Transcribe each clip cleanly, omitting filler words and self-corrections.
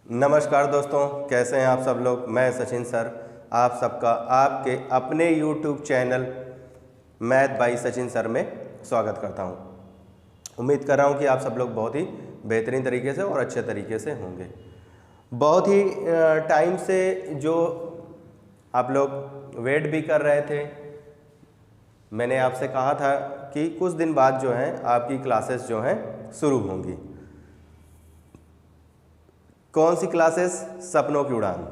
नमस्कार दोस्तों, कैसे हैं आप सब लोग। मैं सचिन सर आप सबका आपके अपने YouTube channel math by Sachin sir में स्वागत करता हूं। उम्मीद कर रहा हूं कि आप सब लोग बहुत ही बेहतरीन तरीके से और अच्छे तरीके से होंगे। बहुत ही टाइम से जो आप लोग वेट भी कर रहे थे, मैंने आपसे कहा था कि कुछ दिन बाद जो है आपकी क्लासेस जो हैं शुरू होंगी। कौन सी क्लासेस? सपनों की उड़ान।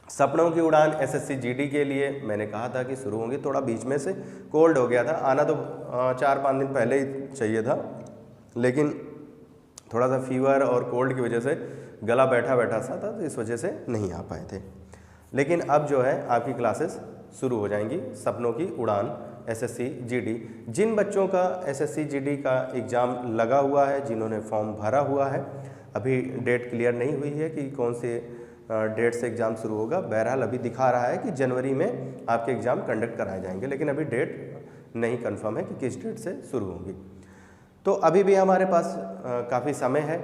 सपनों की उड़ान एसएससी जीडी के लिए मैंने कहा था कि शुरू होंगी। थोड़ा बीच में से कोल्ड हो गया था, आना तो 4-5 दिन पहले ही चाहिए था, लेकिन थोड़ा सा फीवर और कोल्ड की वजह से गला बैठा बैठा सा था, तो इस वजह से नहीं आ पाए थे। लेकिन अब जो है आपकी क्लासेस शुरू हो जाएंगी। सपनों की उड़ान एसएससी जीडी। जिन बच्चों का एसएससी जीडी का एग्ज़ाम लगा हुआ है, जिन्होंने फॉर्म भरा हुआ है, अभी डेट क्लियर नहीं हुई है कि कौन से डेट से एग्ज़ाम शुरू होगा। बहरहाल अभी दिखा रहा है कि जनवरी में आपके एग्ज़ाम कंडक्ट कराए जाएंगे, लेकिन अभी डेट नहीं कंफर्म है कि किस डेट से शुरू होंगी। तो अभी भी हमारे पास काफ़ी समय है।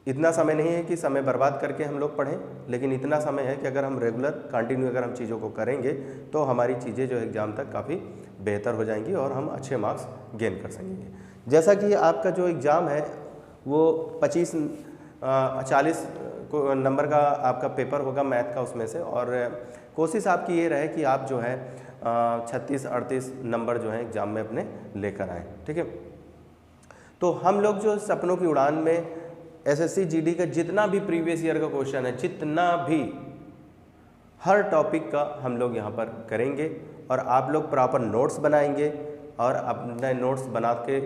इतना समय नहीं है कि समय बर्बाद करके हम लोग पढ़ें, लेकिन इतना समय है कि अगर हम रेगुलर कंटिन्यू अगर हम चीज़ों को करेंगे तो हमारी चीज़ें जो एग्ज़ाम तक काफ़ी बेहतर हो जाएंगी और हम अच्छे मार्क्स गेन कर सकेंगे। जैसा कि आपका जो एग्ज़ाम है वो 40 नंबर का आपका पेपर होगा मैथ का उसमें से, और कोशिश आपकी ये रहे कि आप जो है 36-38 नंबर जो है एग्ज़ाम में अपने लेकर आएँ। ठीक है, तो हम लोग जो सपनों की उड़ान में एसएससी जीडी का जितना भी प्रीवियस ईयर का क्वेश्चन है, जितना भी हर टॉपिक का हम लोग यहाँ पर करेंगे, और आप लोग प्रॉपर नोट्स बनाएंगे और अपने नोट्स बना के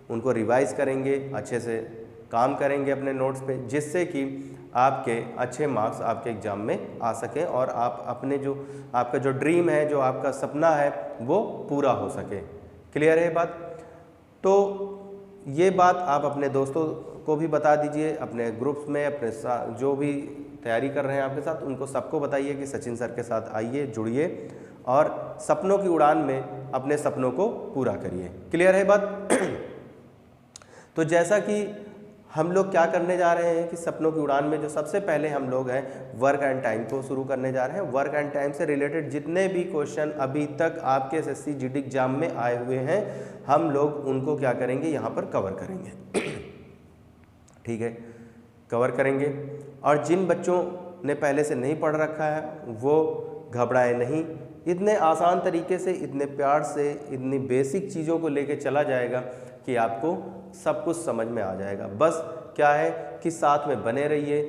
उनको रिवाइज करेंगे, अच्छे से काम करेंगे अपने नोट्स पे, जिससे कि आपके अच्छे मार्क्स आपके एग्ज़ाम में आ सकें और आप अपने जो आपका जो ड्रीम है, जो आपका सपना है, वो पूरा हो सके। क्लियर है बात? तो ये बात आप अपने दोस्तों को भी बता दीजिए, अपने ग्रुप्स में, अपने जो भी तैयारी कर रहे हैं आपके साथ, उनको सबको बताइए कि सचिन सर के साथ आइए, जुड़िए और सपनों की उड़ान में अपने सपनों को पूरा करिए। क्लियर है बात? तो जैसा कि हम लोग क्या करने जा रहे हैं कि सपनों की उड़ान में जो सबसे पहले हम लोग हैं वर्क एंड टाइम को शुरू करने जा रहे हैं। वर्क एंड टाइम से रिलेटेड जितने भी क्वेश्चन अभी तक आपके एसएससी जीडी एग्जाम में आए हुए हैं, हम लोग उनको क्या करेंगे, यहाँ पर कवर करेंगे। ठीक है, कवर करेंगे। और जिन बच्चों ने पहले से नहीं पढ़ रखा है वो घबराए नहीं, इतने आसान तरीके से, इतने प्यार से, इतनी बेसिक चीज़ों को लेके चला जाएगा कि आपको सब कुछ समझ में आ जाएगा। बस क्या है कि साथ में बने रहिए,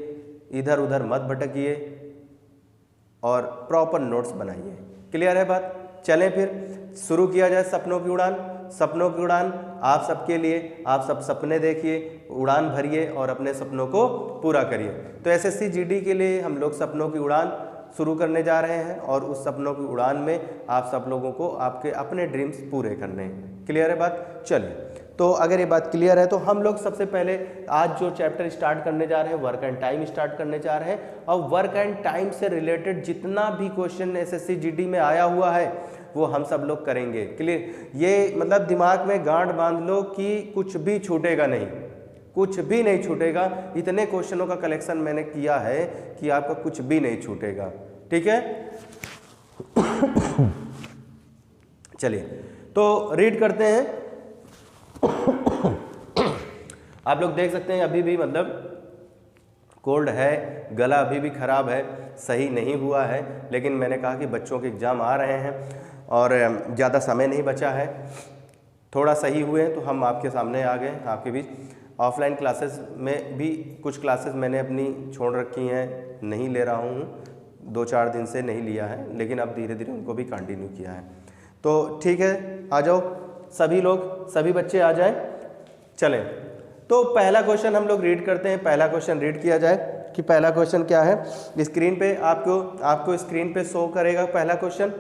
इधर उधर मत भटकिए और प्रॉपर नोट्स बनाइए। क्लियर है बात? चलें फिर शुरू किया जाए सपनों की उड़ान। सपनों की उड़ान आप सबके लिए, आप सब सपने देखिए, उड़ान भरिए और अपने सपनों को पूरा करिए। तो एसएससी जीडी के लिए हम लोग सपनों की उड़ान शुरू करने जा रहे हैं और उस सपनों की उड़ान में आप सब लोगों को आपके अपने ड्रीम्स पूरे करने हैं। क्लियर है बात? चलिए, तो अगर ये बात क्लियर है तो हम लोग सबसे पहले आज जो चैप्टर स्टार्ट करने जा रहे हैं, वर्क एंड टाइम स्टार्ट करने जा रहे हैं। और वर्क एंड टाइम से रिलेटेड जितना भी क्वेश्चन एसएससी जीडी में आया हुआ है वो हम सब लोग करेंगे। क्लियर? ये मतलब दिमाग में गांठ बांध लो कि कुछ भी छूटेगा नहीं, कुछ भी नहीं छूटेगा। इतने क्वेश्चनों का कलेक्शन मैंने किया है कि आपका कुछ भी नहीं छूटेगा। ठीक है, चलिए तो रीड करते हैं। आप लोग देख सकते हैं अभी भी मतलब कोल्ड है, गला अभी भी खराब है, सही नहीं हुआ है, लेकिन मैंने कहा कि बच्चों के एग्ज़ाम आ रहे हैं और ज़्यादा समय नहीं बचा है। थोड़ा सही हुए तो हम आपके सामने आ गए, आपके बीच। ऑफलाइन क्लासेस में भी कुछ क्लासेस मैंने अपनी छोड़ रखी हैं, नहीं ले रहा हूँ, 2-4 दिन से नहीं लिया है, लेकिन अब धीरे धीरे उनको भी कंटिन्यू किया है। तो ठीक है, आ जाओ सभी लोग, सभी बच्चे आ जाएं। चलें, तो पहला क्वेश्चन हम लोग रीड करते हैं। पहला क्वेश्चन रीड किया जाए कि पहला क्वेश्चन क्या है। स्क्रीन पे आपको स्क्रीन पे शो करेगा पहला क्वेश्चन।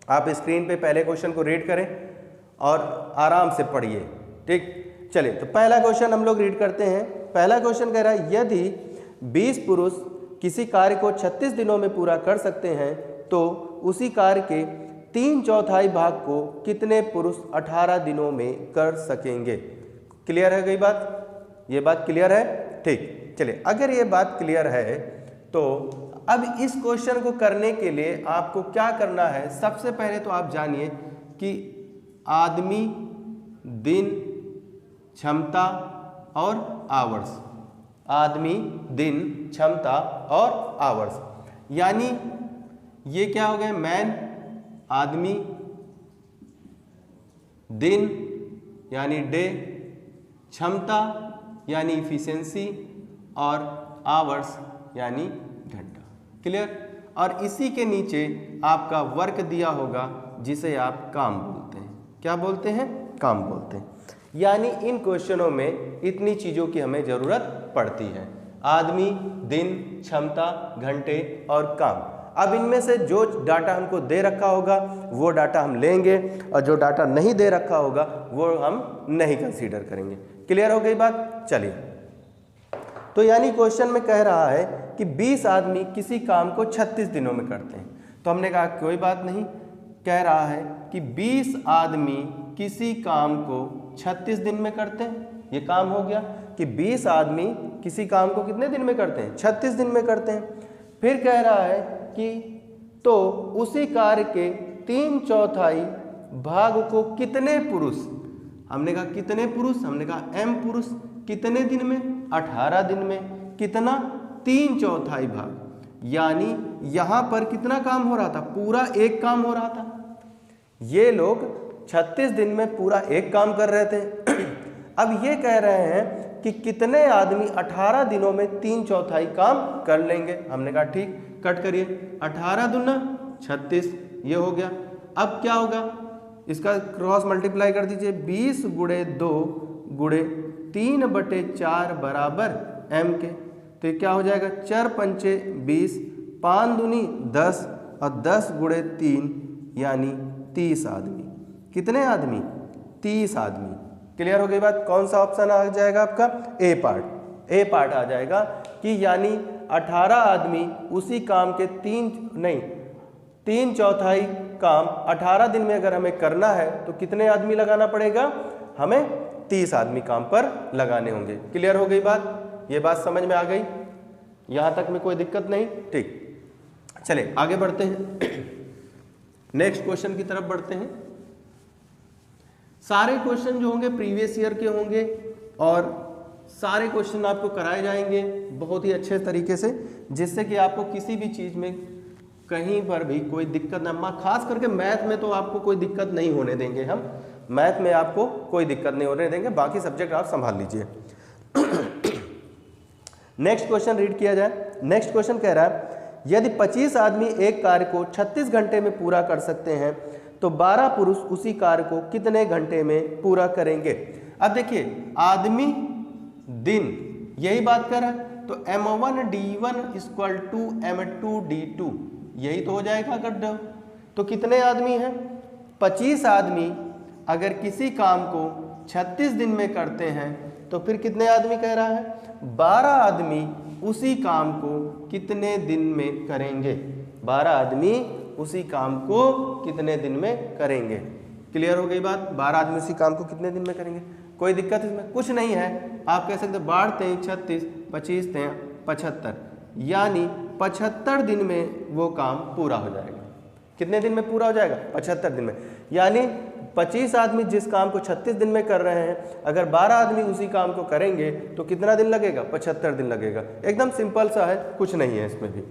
आप स्क्रीन पे पहले क्वेश्चन को रीड करें और आराम से पढ़िए। ठीक, चलिए तो पहला क्वेश्चन हम लोग रीड करते हैं। पहला क्वेश्चन कह रहा है, यदि 20 पुरुष किसी कार्य को 36 दिनों में पूरा कर सकते हैं तो उसी कार्य के 3/4 भाग को कितने पुरुष 18 दिनों में कर सकेंगे। क्लियर है गई बात? ये बात क्लियर है? ठीक, चलिए, अगर ये बात क्लियर है तो अब इस क्वेश्चन को करने के लिए आपको क्या करना है, सबसे पहले तो आप जानिए कि आदमी, दिन, क्षमता और आवर्स, आदमी, दिन, क्षमता और आवर्स, यानी ये क्या हो गए, मैन, आदमी, दिन यानी डे, क्षमता यानी इफिशिएंसी और आवर्स यानी घंटा। क्लियर। और इसी के नीचे आपका वर्क दिया होगा जिसे आप काम बोलते हैं। क्या बोलते हैं? काम बोलते हैं। यानी इन क्वेश्चनों में इतनी चीज़ों की हमें ज़रूरत पड़ती है, आदमी, दिन, क्षमता, घंटे और काम। अब इनमें से जो डाटा हमको दे रखा होगा वो डाटा हम लेंगे और जो डाटा नहीं दे रखा होगा वो हम नहीं कंसीडर करेंगे। क्लियर हो गई बात? चलिए, तो यानी क्वेश्चन में कह रहा है कि 20 आदमी किसी काम को 36 दिनों में करते हैं। तो हमने कहा कोई बात नहीं, कह रहा है कि 20 आदमी किसी काम को 36 दिन में करते हैं। ये काम हो गया कि 20 आदमी किसी काम को कितने दिन में करते हैं? 36 दिन में करते हैं। फिर कह रहा है कि तो उसी कार्य के 3/4 भाग को कितने पुरुष, हमने कहा कितने पुरुष, हमने कहा m पुरुष, कितने दिन में? 18 दिन में। कितना? 3/4 भाग। यानी यहां पर कितना काम हो रहा था? पूरा एक काम हो रहा था। ये लोग 36 दिन में पूरा एक काम कर रहे थे। अब ये कह रहे हैं कि कितने आदमी 18 दिनों में 3/4 काम कर लेंगे। हमने कहा ठीक, कट करिए, 18 दूना 36, ये हो गया। अब क्या होगा? इसका क्रॉस मल्टीप्लाई कर दीजिए, 20 × 2 × 3/4 बराबर m के। तो ये क्या हो जाएगा? 4 पंचे 20, 5 दूनी 10 और 10 × 3 यानी 30 आदमी। कितने आदमी? 30 आदमी। क्लियर हो गई बात? कौन सा ऑप्शन आ जाएगा आपका? ए पार्ट। ए पार्ट आ जाएगा कि यानी 18 आदमी उसी काम के 3/4 काम 18 दिन में अगर हमें करना है तो कितने आदमी लगाना पड़ेगा? हमें 30 आदमी काम पर लगाने होंगे। क्लियर हो गई बात? ये बात समझ में आ गई? यहां तक में कोई दिक्कत नहीं? ठीक, चले आगे बढ़ते हैं। नेक्स्ट क्वेश्चन की तरफ बढ़ते हैं। सारे क्वेश्चन जो होंगे प्रीवियस ईयर के होंगे और सारे क्वेश्चन आपको कराए जाएंगे बहुत ही अच्छे तरीके से, जिससे कि आपको किसी भी चीज़ में कहीं पर भी कोई दिक्कत ना, खास करके मैथ में तो आपको कोई दिक्कत नहीं होने देंगे। हम मैथ में आपको कोई दिक्कत नहीं होने देंगे, बाकी सब्जेक्ट आप संभाल लीजिए। नेक्स्ट क्वेश्चन रीड किया जाए। नेक्स्ट क्वेश्चन कह रहा है यदि 25 आदमी एक कार्य को 36 घंटे में पूरा कर सकते हैं तो 12 पुरुष उसी कार्य को कितने घंटे में पूरा करेंगे। अब देखिए, आदमी, दिन, यही बात कर रहा है, तो m1d1 = m2d2, यही तो हो जाएगा गड्ढा। तो कितने आदमी हैं? 25 आदमी अगर किसी काम को 36 दिन में करते हैं तो फिर कितने आदमी कह रहा है? 12 आदमी उसी काम को कितने दिन में करेंगे? 12 आदमी उसी काम को कितने दिन में करेंगे। क्लियर हो गई बात? 12 आदमी उसी काम को कितने दिन में करेंगे। कोई दिक्कत इसमें कुछ नहीं है। आप कह सकते 12 × 3 = 36, 25 × 3 = 75, यानी 75 दिन में वो काम पूरा हो जाएगा। कितने दिन में पूरा हो जाएगा? 75 दिन में। यानी 25 आदमी जिस काम को 36 दिन में कर रहे हैं, अगर 12 आदमी उसी काम को करेंगे तो कितना दिन लगेगा? 75 दिन लगेगा। एकदम सिंपल सा है, कुछ नहीं है इसमें भी।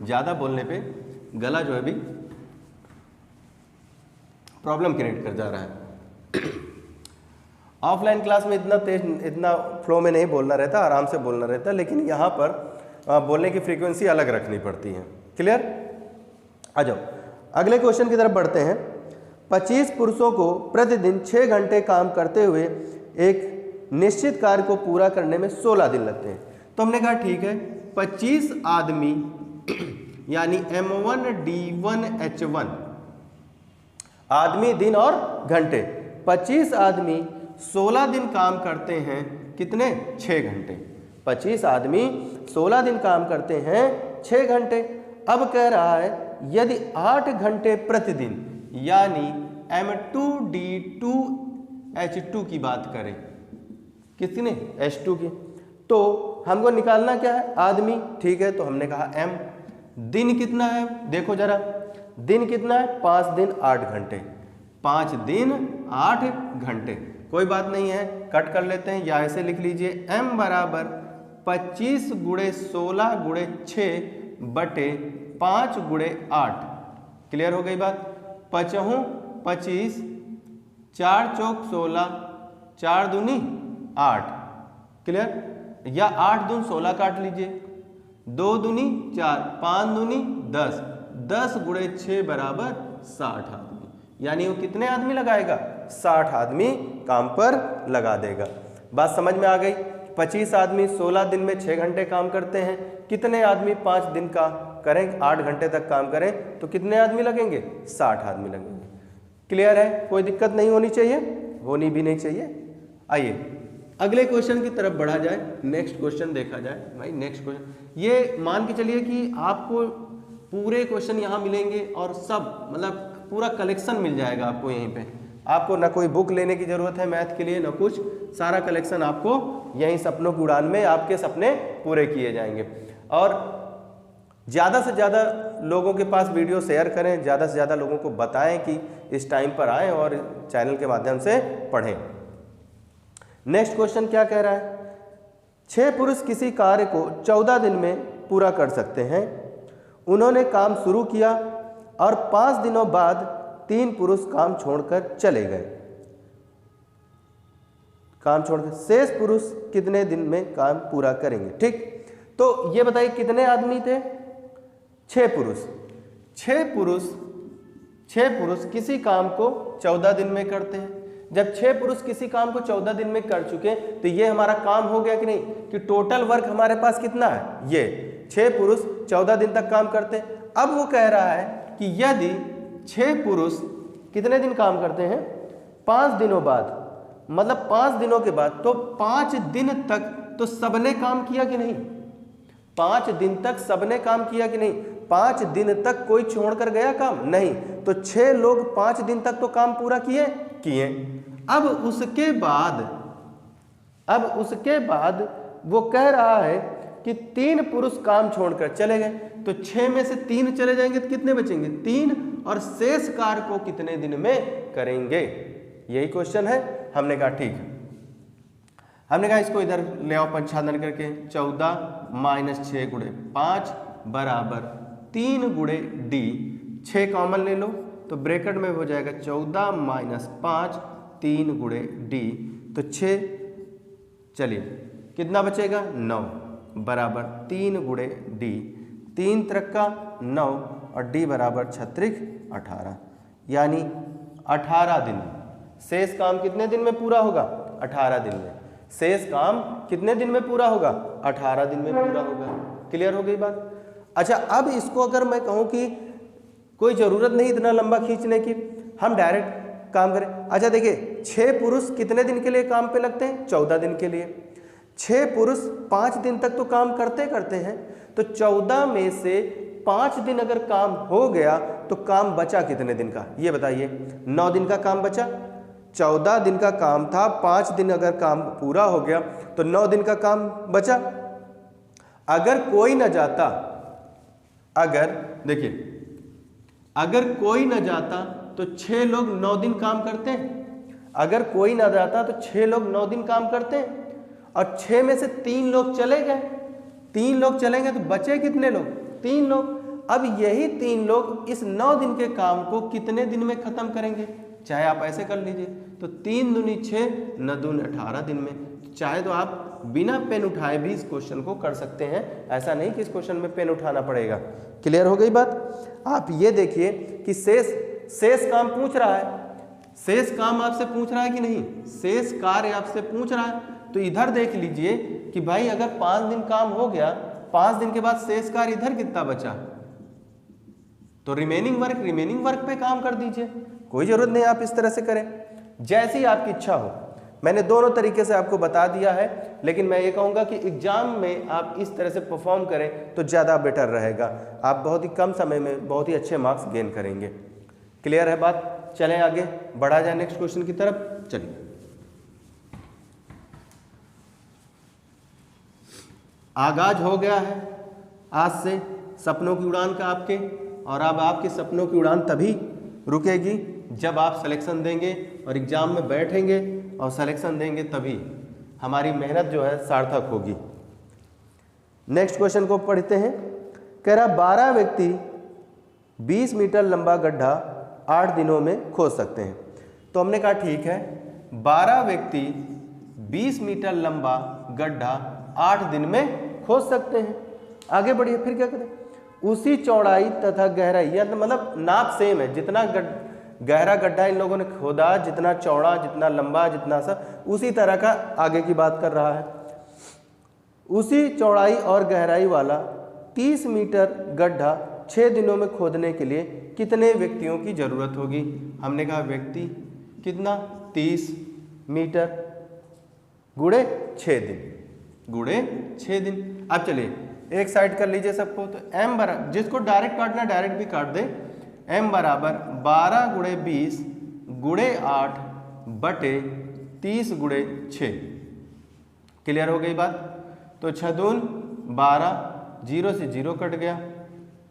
ज़्यादा बोलने पे गला जो है भी प्रॉब्लम क्रिएट कर जा रहा है। ऑफलाइन क्लास में इतना तेज, इतना फ्लो में नहीं बोलना रहता, आराम से बोलना रहता, लेकिन यहाँ पर बोलने की फ्रीक्वेंसी अलग रखनी पड़ती है। क्लियर? आ जाओ अगले क्वेश्चन की तरफ बढ़ते हैं। 25 पुरुषों को प्रतिदिन 6 घंटे काम करते हुए एक निश्चित कार्य को पूरा करने में 16 दिन लगते हैं। तो हमने कहा ठीक है, 25 आदमी यानी m1d1h1, आदमी, दिन और घंटे, 25 आदमी 16 दिन काम करते हैं। कितने? 6 घंटे। 25 आदमी 16 दिन काम करते हैं 6 घंटे। अब कह रहा है यदि 8 घंटे प्रतिदिन यानी M2D2H2 की बात करें, किसने? H2 की, तो हमको निकालना क्या है? आदमी, ठीक है, तो हमने कहा M। दिन कितना है देखो जरा, दिन कितना है? 5 दिन 8 घंटे, 5 दिन 8 घंटे। कोई बात नहीं है, कट कर लेते हैं या ऐसे लिख लीजिए M बराबर 25 गुणे 16 गुणे 6 बटे 5 गुणे 8। क्लियर हो गई बात? 5 25, 4 चौक 16, 4 दूनी 8। क्लियर? या 8 दून 16 काट लीजिए, 2 दूनी 4, 5 दूनी 10, 10 गुणे 6 बराबर 60 आदमी। यानी वो कितने आदमी लगाएगा? 60 आदमी काम पर लगा देगा। बात समझ में आ गई? 25 आदमी 16 दिन में 6 घंटे काम करते हैं, कितने आदमी 5 दिन का करें, 8 घंटे तक काम करें तो कितने आदमी लगेंगे? 60 आदमी लगेंगे। क्लियर है? कोई दिक्कत नहीं होनी चाहिए, होनी भी नहीं चाहिए। आइए अगले क्वेश्चन की तरफ बढ़ा जाए, नेक्स्ट क्वेश्चन देखा जाए। भाई नेक्स्ट क्वेश्चन, ये मान के चलिए कि आपको पूरे क्वेश्चन यहाँ मिलेंगे और सब मतलब पूरा कलेक्शन मिल जाएगा आपको यहीं पे। आपको ना कोई बुक लेने की जरूरत है मैथ के लिए, ना कुछ, सारा कलेक्शन आपको यहीं सपनों की उड़ान में आपके सपने पूरे किए जाएंगे। और ज़्यादा से ज़्यादा लोगों के पास वीडियो शेयर करें, ज़्यादा से ज़्यादा लोगों को बताएं कि इस टाइम पर आएँ और चैनल के माध्यम से पढ़ें। नेक्स्ट क्वेश्चन क्या कह रहा है? 6 पुरुष किसी कार्य को 14 दिन में पूरा कर सकते हैं। उन्होंने काम शुरू किया और 5 दिनों बाद 3 पुरुष काम छोड़कर चले गए। काम छोड़कर शेष पुरुष कितने दिन में काम पूरा करेंगे? ठीक, तो ये बताइए कितने आदमी थे? 6 पुरुष। 6 पुरुष किसी काम को 14 दिन में करते हैं। जब 6 पुरुष किसी काम को 14 दिन में कर चुके तो ये हमारा काम हो गया कि नहीं? कि टोटल वर्क हमारे पास कितना है? ये 6 पुरुष 14 दिन तक काम करते हैं। अब वो कह रहा है कि यदि 6 पुरुष कितने दिन काम करते हैं? 5 दिनों बाद, मतलब 5 दिनों के बाद, तो 5 दिन तक तो सबने काम किया कि नहीं? 5 दिन तक सबने काम किया कि नहीं? 5 दिन तक कोई छोड़कर गया काम? नहीं। तो 6 लोग 5 दिन तक तो काम पूरा किए। अब उसके बाद वो कह रहा है कि 3 पुरुष काम छोड़कर चले गए, तो 6 में से 3 चले जाएंगे तो कितने बचेंगे? 3, और शेष कार्य को कितने दिन में करेंगे? यही क्वेश्चन है। हमने कहा ठीक है, हमने कहा इसको इधर ले आओ पंचादन करके, 14 - 6 गुणे 5 बराबर 3 गुणे d। 6 कॉमन ले लो तो ब्रैकेट में हो जाएगा 14 - 5 3 गुणे d, तो 6, चलिए कितना बचेगा? 9 बराबर 3 गुणे d। 3 त्रिका 9 और d बराबर 36 18, यानी 18 दिन। शेष काम कितने दिन में पूरा होगा? 18 दिन में। शेष काम कितने दिन में पूरा होगा? 18 दिन में पूरा होगा। क्लियर हो गई बात? अच्छा, अब इसको अगर मैं कहूँ कि कोई ज़रूरत नहीं इतना लंबा खींचने की, हम डायरेक्ट काम करें। अच्छा देखिए, 6 पुरुष कितने दिन के लिए काम पे लगते हैं? 14 दिन के लिए। 6 पुरुष 5 दिन तक तो काम करते हैं, तो 14 में से 5 दिन अगर काम हो गया तो काम बचा कितने दिन का? ये बताइए। 9 दिन का काम बचा। 14 दिन का काम था, 5 दिन अगर काम पूरा हो गया तो 9 दिन का काम बचा। अगर कोई न जाता, देखिए अगर कोई न जाता तो 6 लोग 9 दिन काम करते हैं। अगर कोई न जाता तो 6 लोग 9 दिन काम करते हैं, और 6 में से 3 लोग चले गए। 3 लोग चलेंगे तो बचे कितने लोग? 3 लोग। अब यही 3 लोग इस 9 दिन के काम को कितने दिन में खत्म करेंगे? चाहे आप ऐसे कर लीजिए, तो 3 दूनी 6, 9 दूनी 18 दिन में। चाहे तो आप बिना पेन उठाए भी इस क्वेश्चन को कर सकते हैं, ऐसा नहीं कि इस क्वेश्चन में पेन उठाना पड़ेगा। क्लियर हो गई बात? आप ये देखिए कि शेष काम पूछ रहा है, शेष काम आपसे पूछ रहा है कि नहीं? शेष कार्य आपसे पूछ रहा है, तो इधर देख लीजिए कि भाई अगर 5 दिन काम हो गया, 5 दिन के बाद शेष कार्य इधर कितना बचा, तो रिमेनिंग वर्क पे काम कर दीजिए। कोई जरूरत नहीं आप इस तरह से करें, जैसी आपकी इच्छा हो। मैंने दोनों तरीके से आपको बता दिया है, लेकिन मैं ये कहूँगा कि एग्जाम में आप इस तरह से परफॉर्म करें तो ज़्यादा बेटर रहेगा। आप बहुत ही कम समय में बहुत ही अच्छे मार्क्स गेन करेंगे। क्लियर है बात? चलें आगे बढ़ा जाए नेक्स्ट क्वेश्चन की तरफ। चलिए, आगाज हो गया है आज से सपनों की उड़ान का आपके, और अब आपके सपनों की उड़ान तभी रुकेगी जब आप सिलेक्शन देंगे और एग्जाम में बैठेंगे और सिलेक्शन देंगे, तभी हमारी मेहनत जो है सार्थक होगी। नेक्स्ट क्वेश्चन को पढ़ते हैं। कह रहा 12 व्यक्ति 20 मीटर लंबा गड्ढा 8 दिनों में खोद सकते हैं। तो हमने कहा ठीक है, 12 व्यक्ति 20 मीटर लंबा गड्ढा 8 दिन में खोद सकते हैं। आगे बढ़िए, फिर क्या करें, उसी चौड़ाई तथा गहराई, या मतलब नाप सेम है, जितना गहरा गड्ढा इन लोगों ने खोदा, जितना चौड़ा, जितना लंबा, जितना सा, उसी तरह का आगे की बात कर रहा है। उसी चौड़ाई और गहराई वाला 30 मीटर गड्ढा 6 दिनों में खोदने के लिए कितने व्यक्तियों की जरूरत होगी? हमने कहा व्यक्ति कितना, 30 मीटर गुणे 6 दिन, गुणे 6 दिन। अब चलिए एक साइड कर लीजिए सबको, तो m बराबर, जिसको डायरेक्ट काटना डायरेक्ट भी काट दे, m बराबर 12 गुणे 20 गुणे 8 बटे 30 गुणे 6। क्लियर हो गई बात? तो 6 दून 12, 0 से 0 कट गया,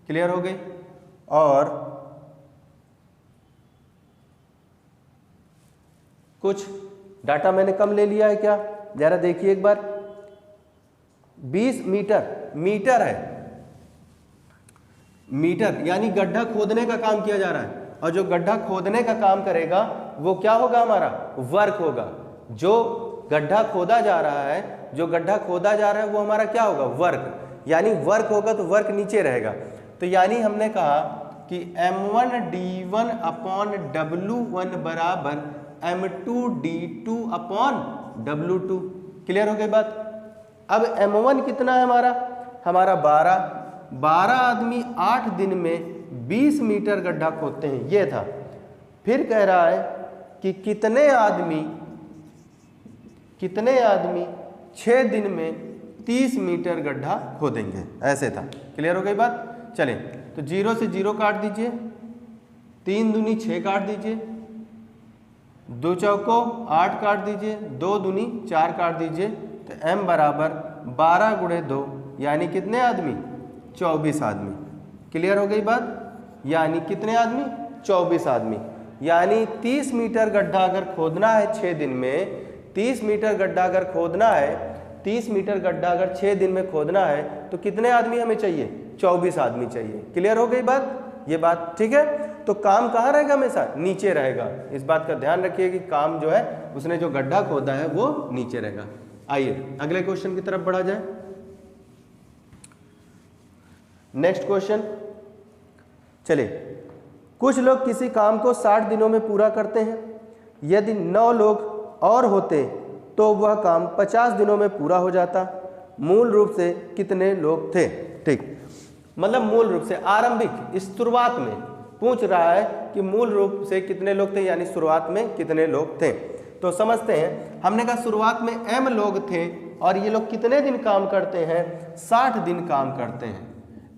क्लियर हो गई। और कुछ डाटा मैंने कम ले लिया है क्या, जरा देखिए एक बार। 20 मीटर है, मीटर यानी गड्ढा खोदने का काम किया जा रहा है, और जो गड्ढा खोदने का काम करेगा वो क्या होगा, हमारा वर्क होगा। जो गड्ढा खोदा जा रहा है, जो गड्ढा खोदा जा रहा है वो हमारा क्या होगा, वर्क। यानी वर्क होगा तो वर्क नीचे रहेगा। तो यानी हमने कहा कि m1d1 अपॉन w1 बराबर m2d2 अपॉन w2। क्लियर हो गई बात? अब m1 कितना है हमारा 12 आदमी 8 दिन में 20 मीटर गड्ढा खोदते हैं, ये था। फिर कह रहा है कि कितने आदमी 6 दिन में 30 मीटर गड्ढा खोदेंगे, ऐसे था। क्लियर हो गई बात? चलें, तो 0 से 0 काट दीजिए, 3 दूनी 6 काट दीजिए, 2 चौको 8 काट दीजिए, 2 दूनी 4 काट दीजिए, तो m बराबर 12 गुणे 2 यानी कितने आदमी, 24 आदमी। क्लियर हो गई बात? यानी कितने आदमी, 24 आदमी। यानी 30 मीटर गड्ढा अगर खोदना है 6 दिन में, 30 मीटर गड्ढा अगर खोदना है, 30 मीटर गड्ढा अगर 6 दिन में खोदना है तो कितने आदमी हमें चाहिए, 24 आदमी चाहिए। क्लियर हो गई बात? ये बात ठीक है। तो काम कहाँ रहेगा, हमेशा नीचे रहेगा। इस बात का ध्यान रखिए कि काम जो है उसने जो गड्ढा खोदा है वो नीचे रहेगा। आइए अगले क्वेश्चन की तरफ बढ़ा जाए। नेक्स्ट क्वेश्चन, चलिए, कुछ लोग किसी काम को 60 दिनों में पूरा करते हैं। यदि 9 लोग और होते तो वह काम 50 दिनों में पूरा हो जाता। मूल रूप से कितने लोग थे? ठीक, मतलब मूल रूप से आरंभिक, इस शुरुआत में पूछ रहा है कि मूल रूप से कितने लोग थे, यानी शुरुआत में कितने लोग थे। तो समझते हैं। हमने कहा शुरुआत में m लोग थे और ये लोग कितने दिन काम करते हैं, 60 दिन काम करते हैं।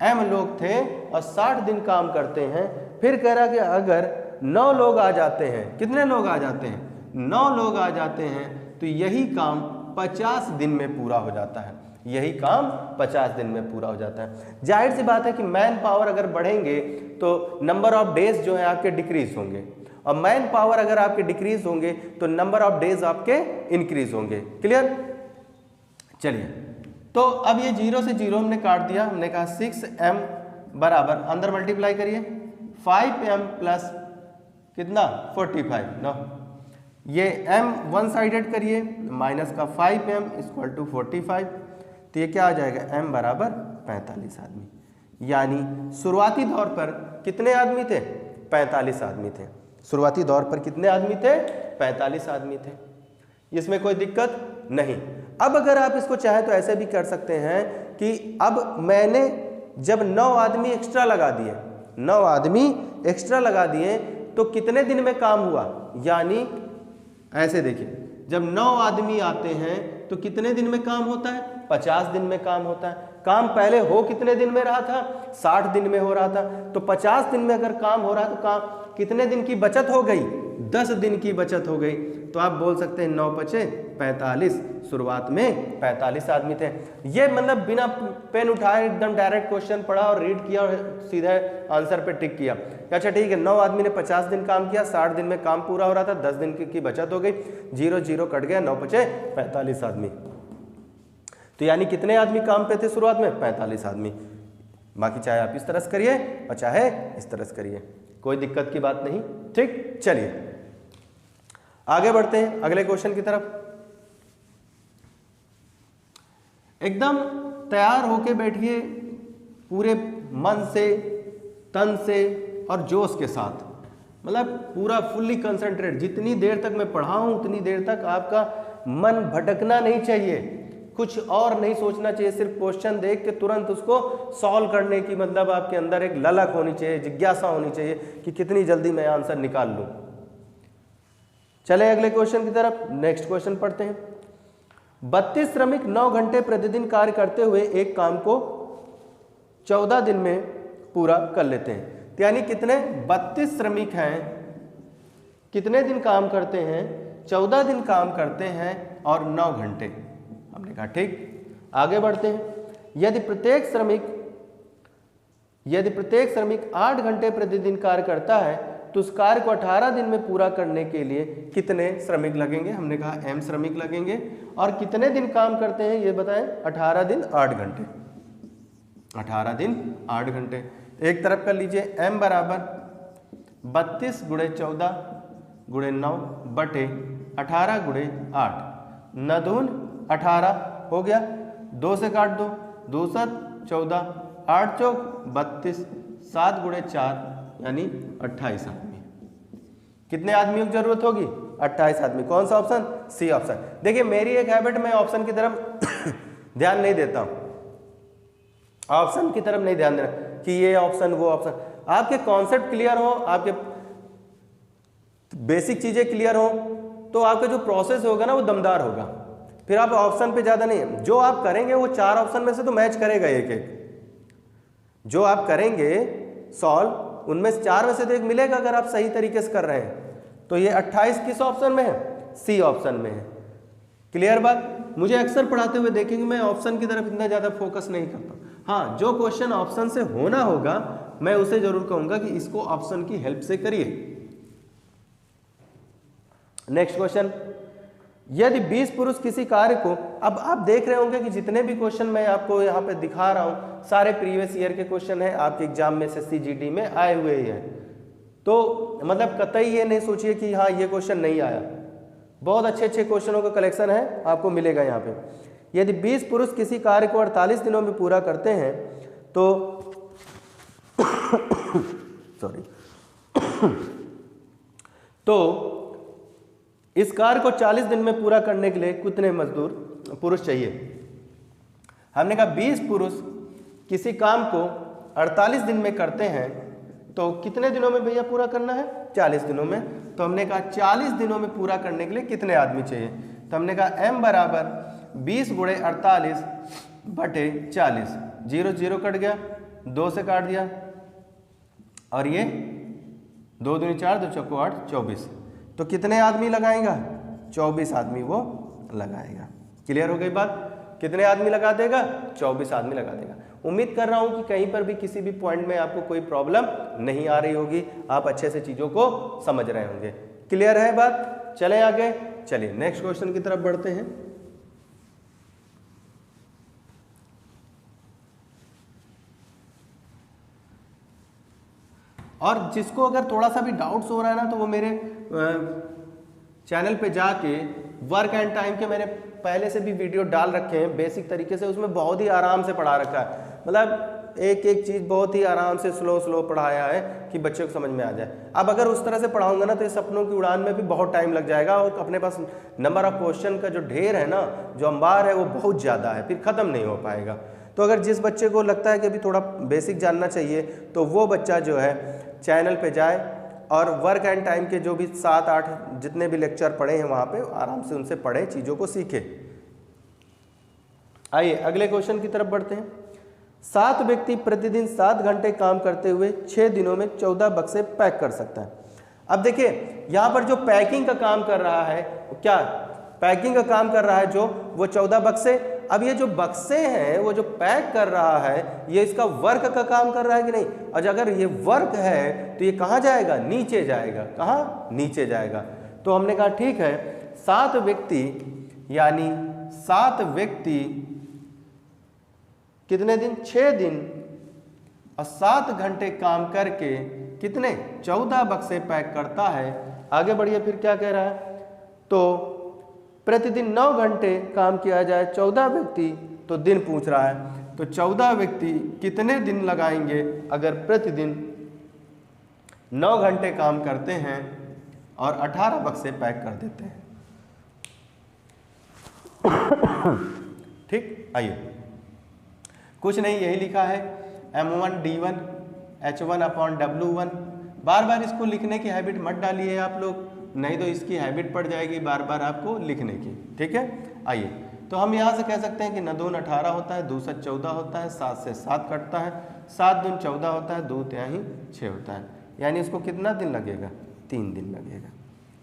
m लोग थे और 60 दिन काम करते हैं। फिर कह रहा कि अगर 9 लोग आ जाते हैं, कितने लोग आ जाते हैं, 9 लोग आ जाते हैं, तो यही काम 50 दिन में पूरा हो जाता है। यही काम 50 दिन में पूरा हो जाता है। जाहिर सी बात है कि मैन पावर अगर बढ़ेंगे तो नंबर ऑफ डेज जो है आपके डिक्रीज होंगे, और मैन पावर अगर आपके डिक्रीज होंगे तो नंबर ऑफ डेज आपके इंक्रीज होंगे। क्लियर? चलिए, तो अब ये 0 से 0 हमने काट दिया। हमने कहा 6m बराबर, अंदर मल्टीप्लाई करिए, 5m प्लस कितना, 45 ना। ये m वन साइडेड करिए, माइनस का 5m इक्वल टू 45। तो ये क्या आ जाएगा, m बराबर 45 आदमी। यानी शुरुआती दौर पर कितने आदमी थे, 45 आदमी थे। शुरुआती दौर पर कितने आदमी थे, 45 आदमी थे। इसमें कोई दिक्कत नहीं। अब अगर आप इसको चाहें तो ऐसे भी कर सकते हैं कि अब मैंने जब 9 आदमी एक्स्ट्रा लगा दिए, 9 आदमी एक्स्ट्रा लगा दिए, तो कितने दिन में काम हुआ, यानी ऐसे देखिए, जब 9 आदमी आते हैं तो कितने दिन में काम होता है, 50 दिन में काम होता है। काम पहले हो कितने दिन में रहा था, 60 दिन में हो रहा था। तो 50 दिन में अगर काम हो रहा है तो काम कितने दिन की बचत हो गई? 10 दिन की बचत हो गई। तो आप बोल सकते हैं 9 पचे 45, शुरुआत में 45 आदमी थे। ये मतलब बिना पेन उठाए एकदम डायरेक्ट क्वेश्चन पढ़ा और रीड किया और सीधा आंसर पे टिक किया। अच्छा ठीक है, 9 आदमी ने 50 दिन काम किया, 60 दिन में काम पूरा हो रहा था, 10 दिन की बचत हो गई, 0 0 कट गया, 9 पचे 45 आदमी। तो यानी कितने आदमी काम पे थे शुरुआत में? 45 आदमी। बाकी चाहे आप इस तरह से करिए और चाहे इस तरह से करिए, कोई दिक्कत की बात नहीं। ठीक, चलिए आगे बढ़ते हैं अगले क्वेश्चन की तरफ। एकदम तैयार होके बैठिए, पूरे मन से, तन से और जोश के साथ, मतलब पूरा फुल्ली कंसंट्रेट। जितनी देर तक मैं पढ़ाऊं उतनी देर तक आपका मन भटकना नहीं चाहिए, कुछ और नहीं सोचना चाहिए, सिर्फ क्वेश्चन देख के तुरंत उसको सॉल्व करने की मतलब आपके अंदर एक ललक होनी चाहिए, जिज्ञासा होनी चाहिए कि कितनी जल्दी मैं आंसर निकाल लूं। चले अगले क्वेश्चन की तरफ, नेक्स्ट क्वेश्चन पढ़ते हैं। 32 श्रमिक 9 घंटे प्रतिदिन कार्य करते हुए एक काम को 14 दिन में पूरा कर लेते हैं। तो यानी कितने 32 श्रमिक हैं, कितने दिन काम करते हैं? 14 दिन काम करते हैं और 9 घंटे। हमने कहा ठीक, आगे बढ़ते हैं। यदि प्रत्येक श्रमिक 8 घंटे प्रतिदिन कार्य करता है तो उस कार्य को 18 दिन में पूरा करने के लिए कितने श्रमिक लगेंगे? हमने कहा m श्रमिक लगेंगे। और कितने दिन काम करते हैं ये बताएं? 18 दिन 8 घंटे। 18 दिन 8 घंटे। एक तरफ कर लीजिए, m बराबर 32 गुणे 14 गुणे 9 बटे 18 गुणे 8, 9 दून 18 हो गया, 2 से काट दो, 2 7 14, 8 चौक 32, 7 गुणे 4 यानी 28 आदमी। कितने आदमियों की जरूरत होगी? 28 आदमी। कौन सा ऑप्शन? C option. देखिए मेरी एक हैबिट, मैं ऑप्शन की तरफ ध्यान नहीं देता हूं, ऑप्शन की तरफ नहीं ध्यान देना कि ये ऑप्शन वो ऑप्शन। आपके कॉन्सेप्ट क्लियर हो, आपके बेसिक चीजें क्लियर हो, तो आपका जो प्रोसेस होगा ना वो दमदार होगा। फिर आप ऑप्शन पे ज्यादा नहीं, जो आप करेंगे वो 4 ऑप्शन में से तो मैच करेगा एक एक। जो आप करेंगे सॉल्व उनमें से 4 में से तो एक मिलेगा अगर आप सही तरीके से कर रहे हैं। तो ये 28 किस ऑप्शन में है? सी ऑप्शन में है। क्लियर बात? मुझे अक्सर पढ़ाते हुए देखेंगे मैं ऑप्शन की तरफ इतना ज्यादा फोकस नहीं करता। हाँ, जो क्वेश्चन ऑप्शन से होना होगा मैं उसे जरूर कहूंगा कि इसको ऑप्शन की हेल्प से करिए। नेक्स्ट क्वेश्चन, यदि 20 पुरुष किसी कार्य को, अब आप देख रहे होंगे कि जितने भी क्वेश्चन मैं आपको यहाँ पे दिखा रहा हूँ सारे प्रीवियस ईयर के क्वेश्चन हैं, आपके एग्जाम में SSC GD में आए हुए हैं। तो मतलब कतई ये नहीं सोचिए कि हाँ ये क्वेश्चन नहीं आया, बहुत अच्छे अच्छे क्वेश्चनों का कलेक्शन है, आपको मिलेगा यहाँ पे। यदि 20 पुरुष किसी कार्य को 48 दिनों में पूरा करते हैं तो सॉरी तो इस कार्य को 40 दिन में पूरा करने के लिए कितने मजदूर पुरुष चाहिए? हमने कहा 20 पुरुष किसी काम को 48 दिन में करते हैं तो कितने दिनों में भैया पूरा करना है? 40 दिनों में। तो हमने कहा 40 दिनों में पूरा करने के लिए कितने आदमी चाहिए? तो हमने कहा m बराबर 20 गुणे 48 बटे 40, 0 0 कट गया, 2 से काट दिया, और ये 2 दूनी 4, 2 चौको 8, 24। तो कितने आदमी लगाएगा? 24 आदमी वो लगाएगा। क्लियर हो गई बात? कितने आदमी लगा देगा? 24 आदमी लगा देगा। उम्मीद कर रहा हूं कि कहीं पर भी किसी भी पॉइंट में आपको कोई प्रॉब्लम नहीं आ रही होगी, आप अच्छे से चीजों को समझ रहे होंगे। क्लियर है बात? चले आगे, चलिए नेक्स्ट क्वेश्चन की तरफ बढ़ते हैं। और जिसको अगर थोड़ा सा भी डाउट्स हो रहा है ना, तो वो मेरे चैनल पे जाके वर्क एंड टाइम के मैंने पहले से भी वीडियो डाल रखे हैं बेसिक तरीके से, उसमें बहुत ही आराम से पढ़ा रखा है। मतलब एक एक चीज़ बहुत ही आराम से स्लो पढ़ाया है कि बच्चे को समझ में आ जाए। अब अगर उस तरह से पढ़ाऊंगा ना तो ये सपनों की उड़ान में भी बहुत टाइम लग जाएगा, और अपने पास नंबर ऑफ क्वेश्चन का जो ढेर है ना, जो अंबार है, वो बहुत ज़्यादा है, फिर ख़त्म नहीं हो पाएगा। तो अगर जिस बच्चे को लगता है कि अभी थोड़ा बेसिक जानना चाहिए, तो वो बच्चा जो है चैनल पे जाए और वर्क एंड टाइम के जो भी 7-8 जितने भी लेक्चर पढ़े हैं वहाँ पे आराम से उनसे पढ़े, चीज़ों को सीखे। आइए अगले क्वेश्चन की तरफ बढ़ते हैं। 7 व्यक्ति प्रतिदिन 7 घंटे काम करते हुए 6 दिनों में 14 बक्से पैक कर सकता है। अब देखिए यहाँ पर जो पैकिंग का काम कर रहा है, क्या पैकिंग का काम कर रहा है जो, वो 14 बक्से। अब ये जो बक्से हैं वो जो पैक कर रहा है ये इसका वर्क का काम कर रहा है कि नहीं? और अगर ये वर्क है तो ये कहाँ जाएगा? नीचे जाएगा। कहाँ? नीचे जाएगा। तो हमने कहा ठीक है, 7 व्यक्ति यानी 7 व्यक्ति कितने दिन? 6 दिन और 7 घंटे काम करके कितने? 14 बक्से पैक करता है। आगे बढ़िए, फिर क्या कह रहा है? तो प्रतिदिन 9 घंटे काम किया जाए, 14 व्यक्ति, तो दिन पूछ रहा है। तो 14 व्यक्ति कितने दिन लगाएंगे अगर प्रतिदिन 9 घंटे काम करते हैं और 18 बक्से पैक कर देते हैं। ठीक, आइए, कुछ नहीं, यही लिखा है M1 D1 H1/W1। बार बार इसको लिखने की हैबिट मत डालिए आप लोग, नहीं तो इसकी हैबिट पड़ जाएगी बार बार आपको लिखने की। ठीक है, आइए, तो हम यहाँ से कह सकते हैं कि 9 दून 18 होता है, 2 7 14 होता है, 7 से 7 कटता है, 7 दून 14 होता है, 2 तिहाई 6 होता है। यानी इसको कितना दिन लगेगा? 3 दिन लगेगा।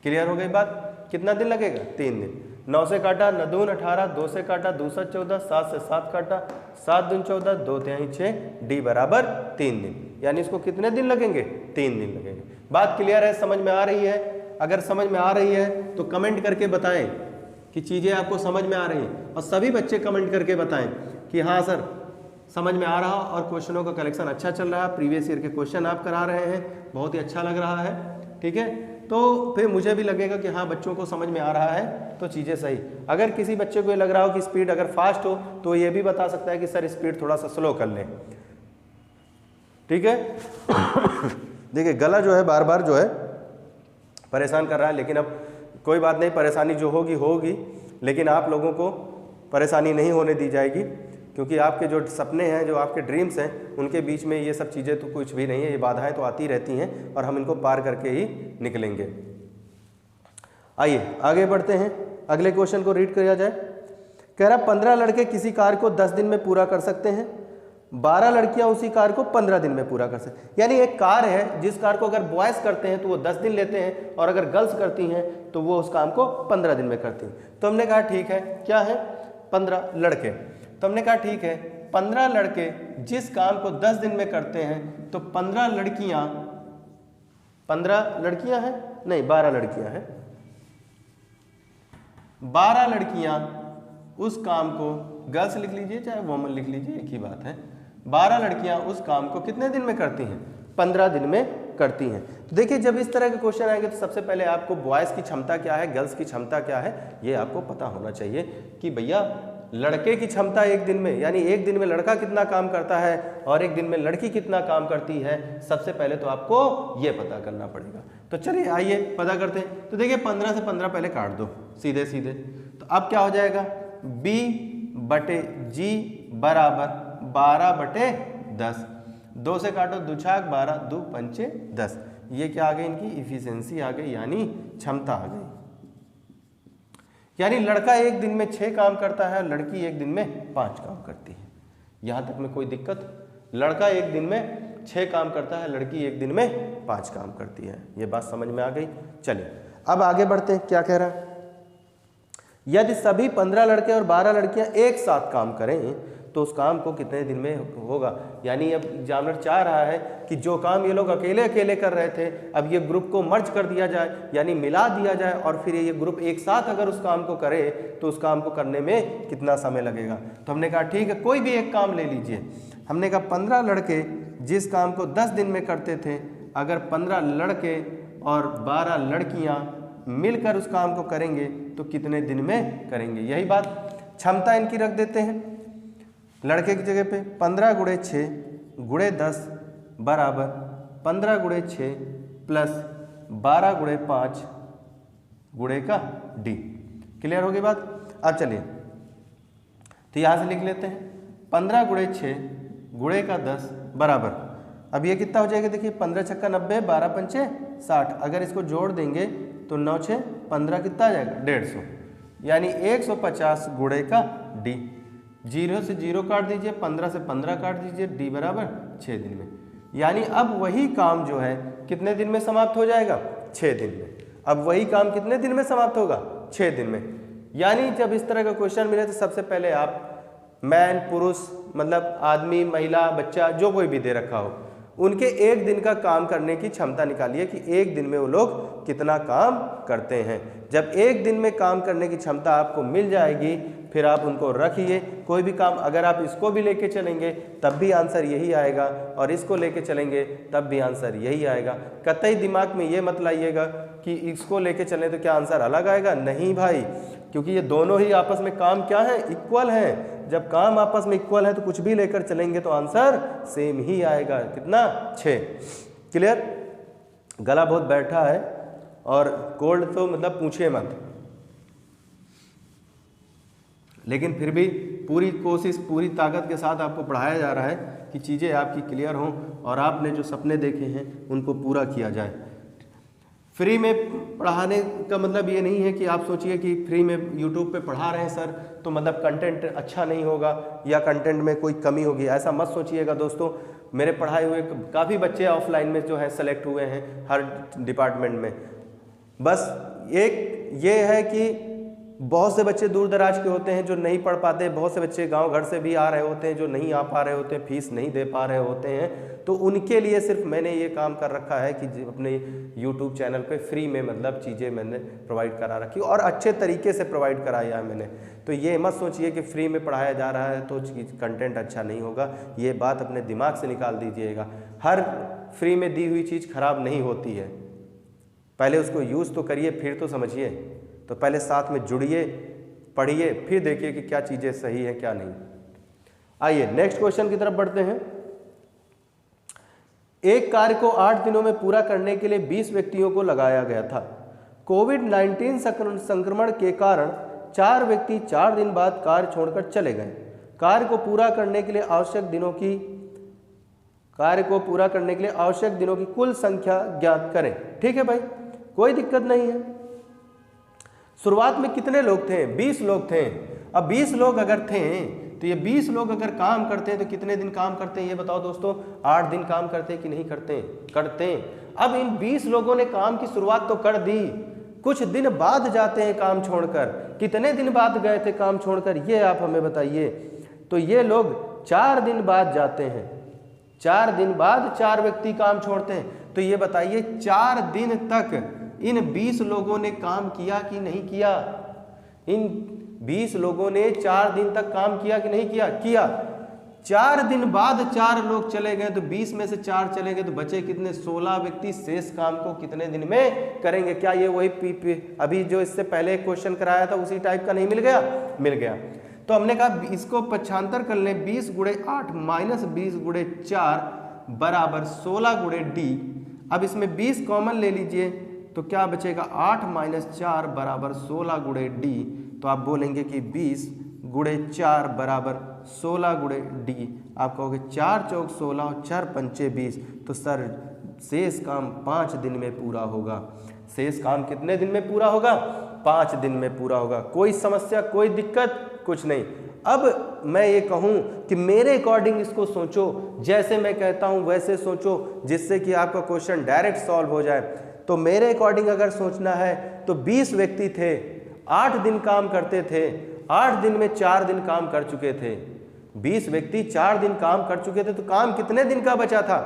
क्लियर हो गई बात? कितना दिन लगेगा? 3 दिन। 9 से काटा, 9 दून 18, 2 से काटा, 2 7 14, 7 से 7 काटा, 7 दून 14, 2 तिहाई 6, डी बराबर 3 दिन। यानी इसको कितने दिन लगेंगे? 3 दिन लगेंगे। बात क्लियर है? समझ में आ रही है? अगर समझ में आ रही है तो कमेंट करके बताएं कि चीज़ें आपको समझ में आ रही हैं, और सभी बच्चे कमेंट करके बताएं कि हाँ सर समझ में आ रहा, और क्वेश्चनों का कलेक्शन अच्छा चल रहा है, प्रीवियस ईयर के क्वेश्चन आप करा रहे हैं, बहुत ही अच्छा लग रहा है। ठीक है, तो फिर मुझे भी लगेगा कि हाँ बच्चों को समझ में आ रहा है, तो चीज़ें सही। अगर किसी बच्चे को ये लग रहा हो कि स्पीड अगर फास्ट हो तो ये भी बता सकता है कि सर स्पीड थोड़ा सा स्लो कर लें। ठीक है देखिए गला जो है बार बार जो है परेशान कर रहा है, लेकिन अब कोई बात नहीं, परेशानी जो होगी होगी, लेकिन आप लोगों को परेशानी नहीं होने दी जाएगी, क्योंकि आपके जो सपने हैं, जो आपके ड्रीम्स हैं, उनके बीच में ये सब चीज़ें तो कुछ भी नहीं है, ये बाधाएं तो आती रहती हैं और हम इनको पार करके ही निकलेंगे। आइए आगे बढ़ते हैं, अगले क्वेश्चन को रीड किया जाए। कह रहा 15 लड़के किसी कार्य को 10 दिन में पूरा कर सकते हैं, 12 लड़कियां उसी कार्य को 15 दिन में पूरा कर सकते हैं। यानी एक कार्य है जिस कार्य को अगर बॉयज करते हैं तो वो 10 दिन लेते हैं, और अगर गर्ल्स करती हैं तो वो उस काम को 15 दिन में करती हैं। तो हमने कहा ठीक है, क्या है? 15 लड़के। तो हमने कहा ठीक है, 15 लड़के जिस काम को 10 दिन में करते हैं, तो 15 लड़कियां हैं, नहीं 12 लड़कियां हैं, 12 लड़कियां उस काम को, गर्ल्स लिख लीजिए चाहे वोमन लिख लीजिए, एक ही बात है, 12 लड़कियां उस काम को कितने दिन में करती हैं? 15 दिन में करती हैं। तो देखिए जब इस तरह के क्वेश्चन आएंगे तो सबसे पहले आपको बॉयज़ की क्षमता क्या है, गर्ल्स की क्षमता क्या है, ये आपको पता होना चाहिए कि भैया लड़के की क्षमता एक दिन में, यानी एक दिन में लड़का कितना काम करता है और एक दिन में लड़की कितना काम करती है, सबसे पहले तो आपको ये पता करना पड़ेगा। तो चलिए आइए पता करते हैं। तो देखिए 15 से 15 पहले काट दो सीधे सीधे, तो अब क्या हो जाएगा? B/G बराबर 12/10। 2 से काटो, 2 छाक 12, 2 पंचे 10। ये क्या आ गई? इनकी इफिशिएंसी आ गई, यानी क्षमता आ गई। यानी लड़का एक दिन में 6 काम करता है, लड़की एक दिन में 5 काम करती है। यहाँ तक में कोई दिक्कत? लड़का एक दिन में 6 काम करता है, लड़की एक दिन में 5 काम करती है। ये बात समझ में आ गई। चलिए अब आगे बढ़ते हैं, क्या कह रहा है? यदि सभी 15 लड़के और 12 लड़कियां एक साथ काम करें तो उस काम को कितने दिन में होगा? यानी अब एग्जामिनर चाह रहा है कि जो काम ये लोग अकेले अकेले कर रहे थे, अब ये ग्रुप को मर्ज कर दिया जाए, यानी मिला दिया जाए, और फिर ये ग्रुप एक साथ अगर उस काम को करे तो उस काम को करने में कितना समय लगेगा? तो हमने कहा ठीक है, कोई भी एक काम ले लीजिए। हमने कहा 15 लड़के जिस काम को 10 दिन में करते थे, अगर 15 लड़के और 12 लड़कियां मिलकर उस काम को करेंगे तो कितने दिन में करेंगे? यही बात। क्षमता इनकी रख देते हैं लड़के की जगह पे, 15 × 6 × 10 बराबर 15 × 6 प्लस 12 × 5 गुणे का D। क्लियर हो गई बात? अब चलिए तो यहाँ से लिख लेते हैं 15 × 6 गुणे का 10 बराबर, अब ये कितना हो जाएगा? देखिए 15 छक्का 90, 12 पंचे 60। अगर इसको जोड़ देंगे तो 9 6 15 कितना आ जाएगा? 150, यानी 150 गुणे का D। 0 से 0 काट दीजिए, 15 से 15 काट दीजिए, D बराबर 6 दिन में। यानी अब वही काम जो है कितने दिन में समाप्त हो जाएगा? 6 दिन में। अब वही काम कितने दिन में समाप्त होगा? 6 दिन में। यानी जब इस तरह का क्वेश्चन मिले तो सबसे पहले आप मैन, पुरुष, मतलब आदमी, महिला, बच्चा, जो कोई भी दे रखा हो, उनके एक दिन का काम करने की क्षमता निकालिए कि एक दिन में वो लोग कितना काम करते हैं। जब एक दिन में काम करने की क्षमता आपको मिल जाएगी, फिर आप उनको रखिए। कोई भी काम अगर आप इसको भी लेके चलेंगे तब भी आंसर यही आएगा, और इसको लेके चलेंगे तब भी आंसर यही आएगा। कतई दिमाग में ये मत लाइएगा कि इसको लेके चलें तो क्या आंसर अलग आएगा, नहीं भाई, क्योंकि ये दोनों ही आपस में काम क्या है? इक्वल है। जब काम आपस में इक्वल है तो कुछ भी लेकर चलेंगे तो आंसर सेम ही आएगा। कितना? 6। क्लियर? गला बहुत बैठा है और कोल्ड तो मतलब पूछिए मत, लेकिन फिर भी पूरी कोशिश, पूरी ताकत के साथ आपको पढ़ाया जा रहा है कि चीज़ें आपकी क्लियर हों और आपने जो सपने देखे हैं उनको पूरा किया जाए। फ्री में पढ़ाने का मतलब ये नहीं है कि आप सोचिए कि फ्री में यूट्यूब पे पढ़ा रहे हैं सर तो मतलब कंटेंट अच्छा नहीं होगा या कंटेंट में कोई कमी होगी, ऐसा मत सोचिएगा दोस्तों। मेरे पढ़ाए हुए काफ़ी बच्चे ऑफलाइन में जो है सेलेक्ट हुए हैं हर डिपार्टमेंट में। बस एक ये है कि बहुत से बच्चे दूर दराज के होते हैं जो नहीं पढ़ पाते, बहुत से बच्चे गांव घर से भी आ रहे होते हैं जो नहीं आ पा रहे होते हैं, फीस नहीं दे पा रहे होते हैं। तो उनके लिए सिर्फ मैंने ये काम कर रखा है कि अपने YouTube चैनल पे फ्री में मतलब चीज़ें मैंने प्रोवाइड करा रखी और अच्छे तरीके से प्रोवाइड कराया है मैंने। तो ये मत सोचिए कि फ्री में पढ़ाया जा रहा है तो कंटेंट अच्छा नहीं होगा, ये बात अपने दिमाग से निकाल दीजिएगा। हर फ्री में दी हुई चीज़ खराब नहीं होती है, पहले उसको यूज़ तो करिए फिर तो समझिए। तो पहले साथ में जुड़िए, पढ़िए, फिर देखिए कि क्या चीज़ें सही है क्या नहीं। आइए नेक्स्ट क्वेश्चन की तरफ बढ़ते हैं। एक कार्य को 8 दिनों में पूरा करने के लिए 20 व्यक्तियों को लगाया गया था। कोविड-19 संक्रमण के कारण 4 व्यक्ति 4 दिन बाद कार्य छोड़कर चले गए। कार्य को पूरा करने के लिए आवश्यक दिनों की कुल संख्या ज्ञात करें। ठीक है भाई, कोई दिक्कत नहीं है। शुरुआत में कितने लोग थे? 20 लोग थे। अब 20 लोग अगर थे तो ये 20 लोग अगर काम करते हैं तो कितने दिन काम करते हैं ये बताओ दोस्तों? 8 दिन काम करते हैं कि नहीं करते? करते हैं। अब इन 20 लोगों ने काम की शुरुआत तो कर दी, कुछ दिन बाद जाते हैं काम छोड़कर। कितने दिन बाद गए थे काम छोड़कर ये आप हमें बताइए। तो ये लोग 4 दिन बाद जाते हैं, 4 दिन बाद 4 व्यक्ति काम छोड़ते हैं। तो ये बताइए 4 दिन तक इन 20 लोगों ने काम किया कि नहीं किया? इन 20 लोगों ने 4 दिन तक काम किया कि नहीं किया? किया। 4 दिन बाद 4 लोग चले गए तो 20 में से 4 चले गए तो बचे कितने? 16 व्यक्ति शेष काम को कितने दिन में करेंगे? क्या ये वही अभी जो इससे पहले क्वेश्चन कराया था उसी टाइप का नहीं मिल गया? मिल गया। तो हमने कहा इसको पक्षांतर कर लें, 20 × 8 माइनस 20 × 4 बराबर 16 × d। अब इसमें 20 कॉमन ले लीजिए तो क्या बचेगा? 8 - 4 बराबर 16 × d। तो आप बोलेंगे कि 20 × 4 बराबर 16 × d। आप कहोगे 4 चौक 16 और 4 पंचे 20। तो सर शेष काम 5 दिन में पूरा होगा। शेष काम कितने दिन में पूरा होगा? 5 दिन में पूरा होगा। कोई समस्या, कोई दिक्कत कुछ नहीं। अब मैं ये कहूँ कि मेरे अकॉर्डिंग इसको सोचो, जैसे मैं कहता हूँ वैसे सोचो, जिससे कि आपका क्वेश्चन डायरेक्ट सॉल्व हो जाए। तो मेरे अकॉर्डिंग अगर सोचना है तो 20 व्यक्ति थे, 8 दिन काम करते थे, 8 दिन में 4 दिन काम कर चुके थे। 20 व्यक्ति 4 दिन काम कर चुके थे तो काम कितने दिन का बचा था?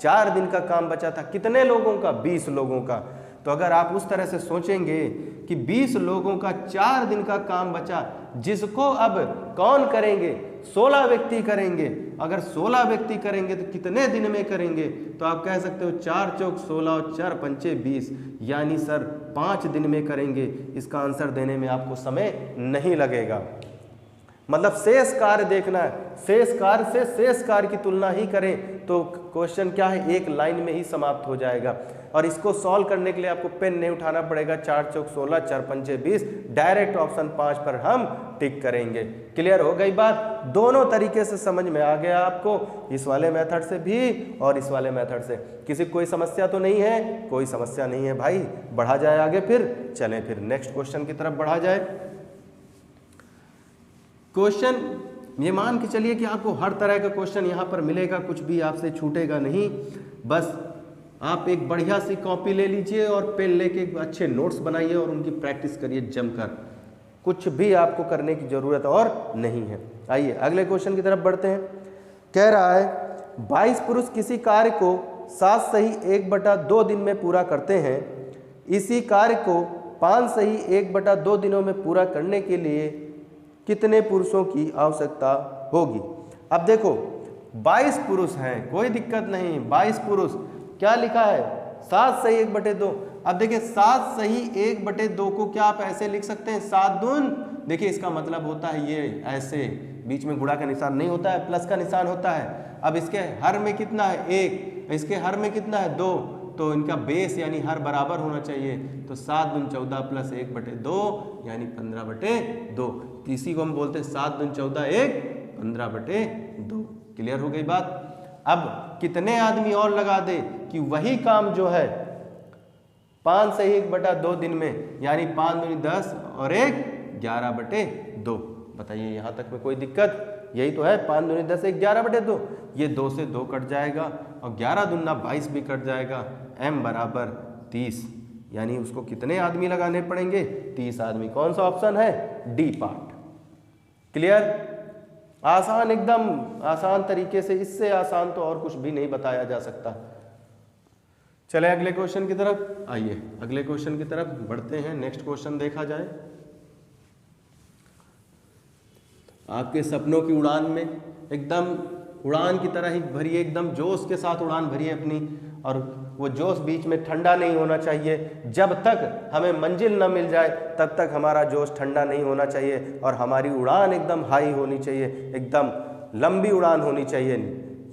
4 दिन का काम बचा था। कितने लोगों का? 20 लोगों का। तो अगर आप उस तरह से सोचेंगे कि 20 लोगों का 4 दिन का काम बचा, जिसको अब कौन करेंगे? 16 व्यक्ति करेंगे। अगर 16 व्यक्ति करेंगे तो कितने दिन में करेंगे? तो आप कह सकते हो 4 चौक 16 और 4 पंचे 20, यानी सर 5 दिन में करेंगे। इसका आंसर देने में आपको समय नहीं लगेगा। मतलब शेष कार्य देखना है, शेष कार्य से शेष कार्य की तुलना ही करें तो क्वेश्चन क्या है? एक लाइन में ही समाप्त हो जाएगा। और इसको सॉल्व करने के लिए आपको पेन नहीं उठाना पड़ेगा। 4 चौक 16, 4 पंचे 20, डायरेक्ट ऑप्शन 5 पर हम टिक करेंगे। क्लियर हो गई बात? दोनों तरीके से समझ में आ गया आपको, इस वाले मेथड से भी और इस वाले मेथड से। किसी कोई समस्या तो नहीं है? कोई समस्या नहीं है भाई। बढ़ा जाए आगे, फिर चलें फिर नेक्स्ट क्वेश्चन की तरफ बढ़ा जाए। क्वेश्चन ये मान के चलिए कि आपको हर तरह का क्वेश्चन यहाँ पर मिलेगा, कुछ भी आपसे छूटेगा नहीं। बस आप एक बढ़िया सी कॉपी ले लीजिए और पेन लेके अच्छे नोट्स बनाइए और उनकी प्रैक्टिस करिए जमकर। कुछ भी आपको करने की जरूरत और नहीं है। आइए अगले क्वेश्चन की तरफ बढ़ते हैं। कह रहा है 22 पुरुष किसी कार्य को 7 सही 1/2 दिन में पूरा करते हैं। इसी कार्य को 5 सही 1/2 दिनों में पूरा करने के लिए कितने पुरुषों की आवश्यकता होगी। अब देखो 22 पुरुष हैं, कोई दिक्कत नहीं, 22 पुरुष, क्या लिखा है 7 सही 1/2। अब देखिए 7 सही 1/2 को क्या आप ऐसे लिख सकते हैं 7 दून, देखिए इसका मतलब होता है ये ऐसे, बीच में गुणा का निशान नहीं होता है, प्लस का निशान होता है। अब इसके हर में कितना है 1, इसके हर में कितना है 2, तो इनका बेस यानी हर बराबर होना चाहिए। तो 7 दून 14 प्लस 1/2 यानी 15/2। इसी को हम बोलते हैं 7 दून 14 1 15/2। क्लियर हो गई बात। अब कितने आदमी और लगा दे कि वही काम जो है 5 सही 1/2 दिन में, यानी 5 दूनी 10 और 1 11/2। बताइए यहाँ तक में कोई दिक्कत? यही तो है 5 दूनी 10 1 11/2। ये 2 से 2 कट जाएगा और 11 दूना 22 भी कट जाएगा। m बराबर 30, यानी उसको कितने आदमी लगाने पड़ेंगे 30 आदमी। कौन सा ऑप्शन है? D part. क्लियर? आसान, एकदम आसान तरीके से, इससे आसान तो और कुछ भी नहीं बताया जा सकता। चले अगले क्वेश्चन की तरफ। आइए अगले क्वेश्चन की तरफ बढ़ते हैं। नेक्स्ट क्वेश्चन देखा जाए। आपके सपनों की उड़ान में एकदम उड़ान की तरह ही भरिए, एकदम जोश के साथ उड़ान भरिए अपनी, और वो जोश बीच में ठंडा नहीं होना चाहिए। जब तक हमें मंजिल न मिल जाए तब तक हमारा जोश ठंडा नहीं होना चाहिए, और हमारी उड़ान एकदम हाई होनी चाहिए, एकदम लंबी उड़ान होनी चाहिए।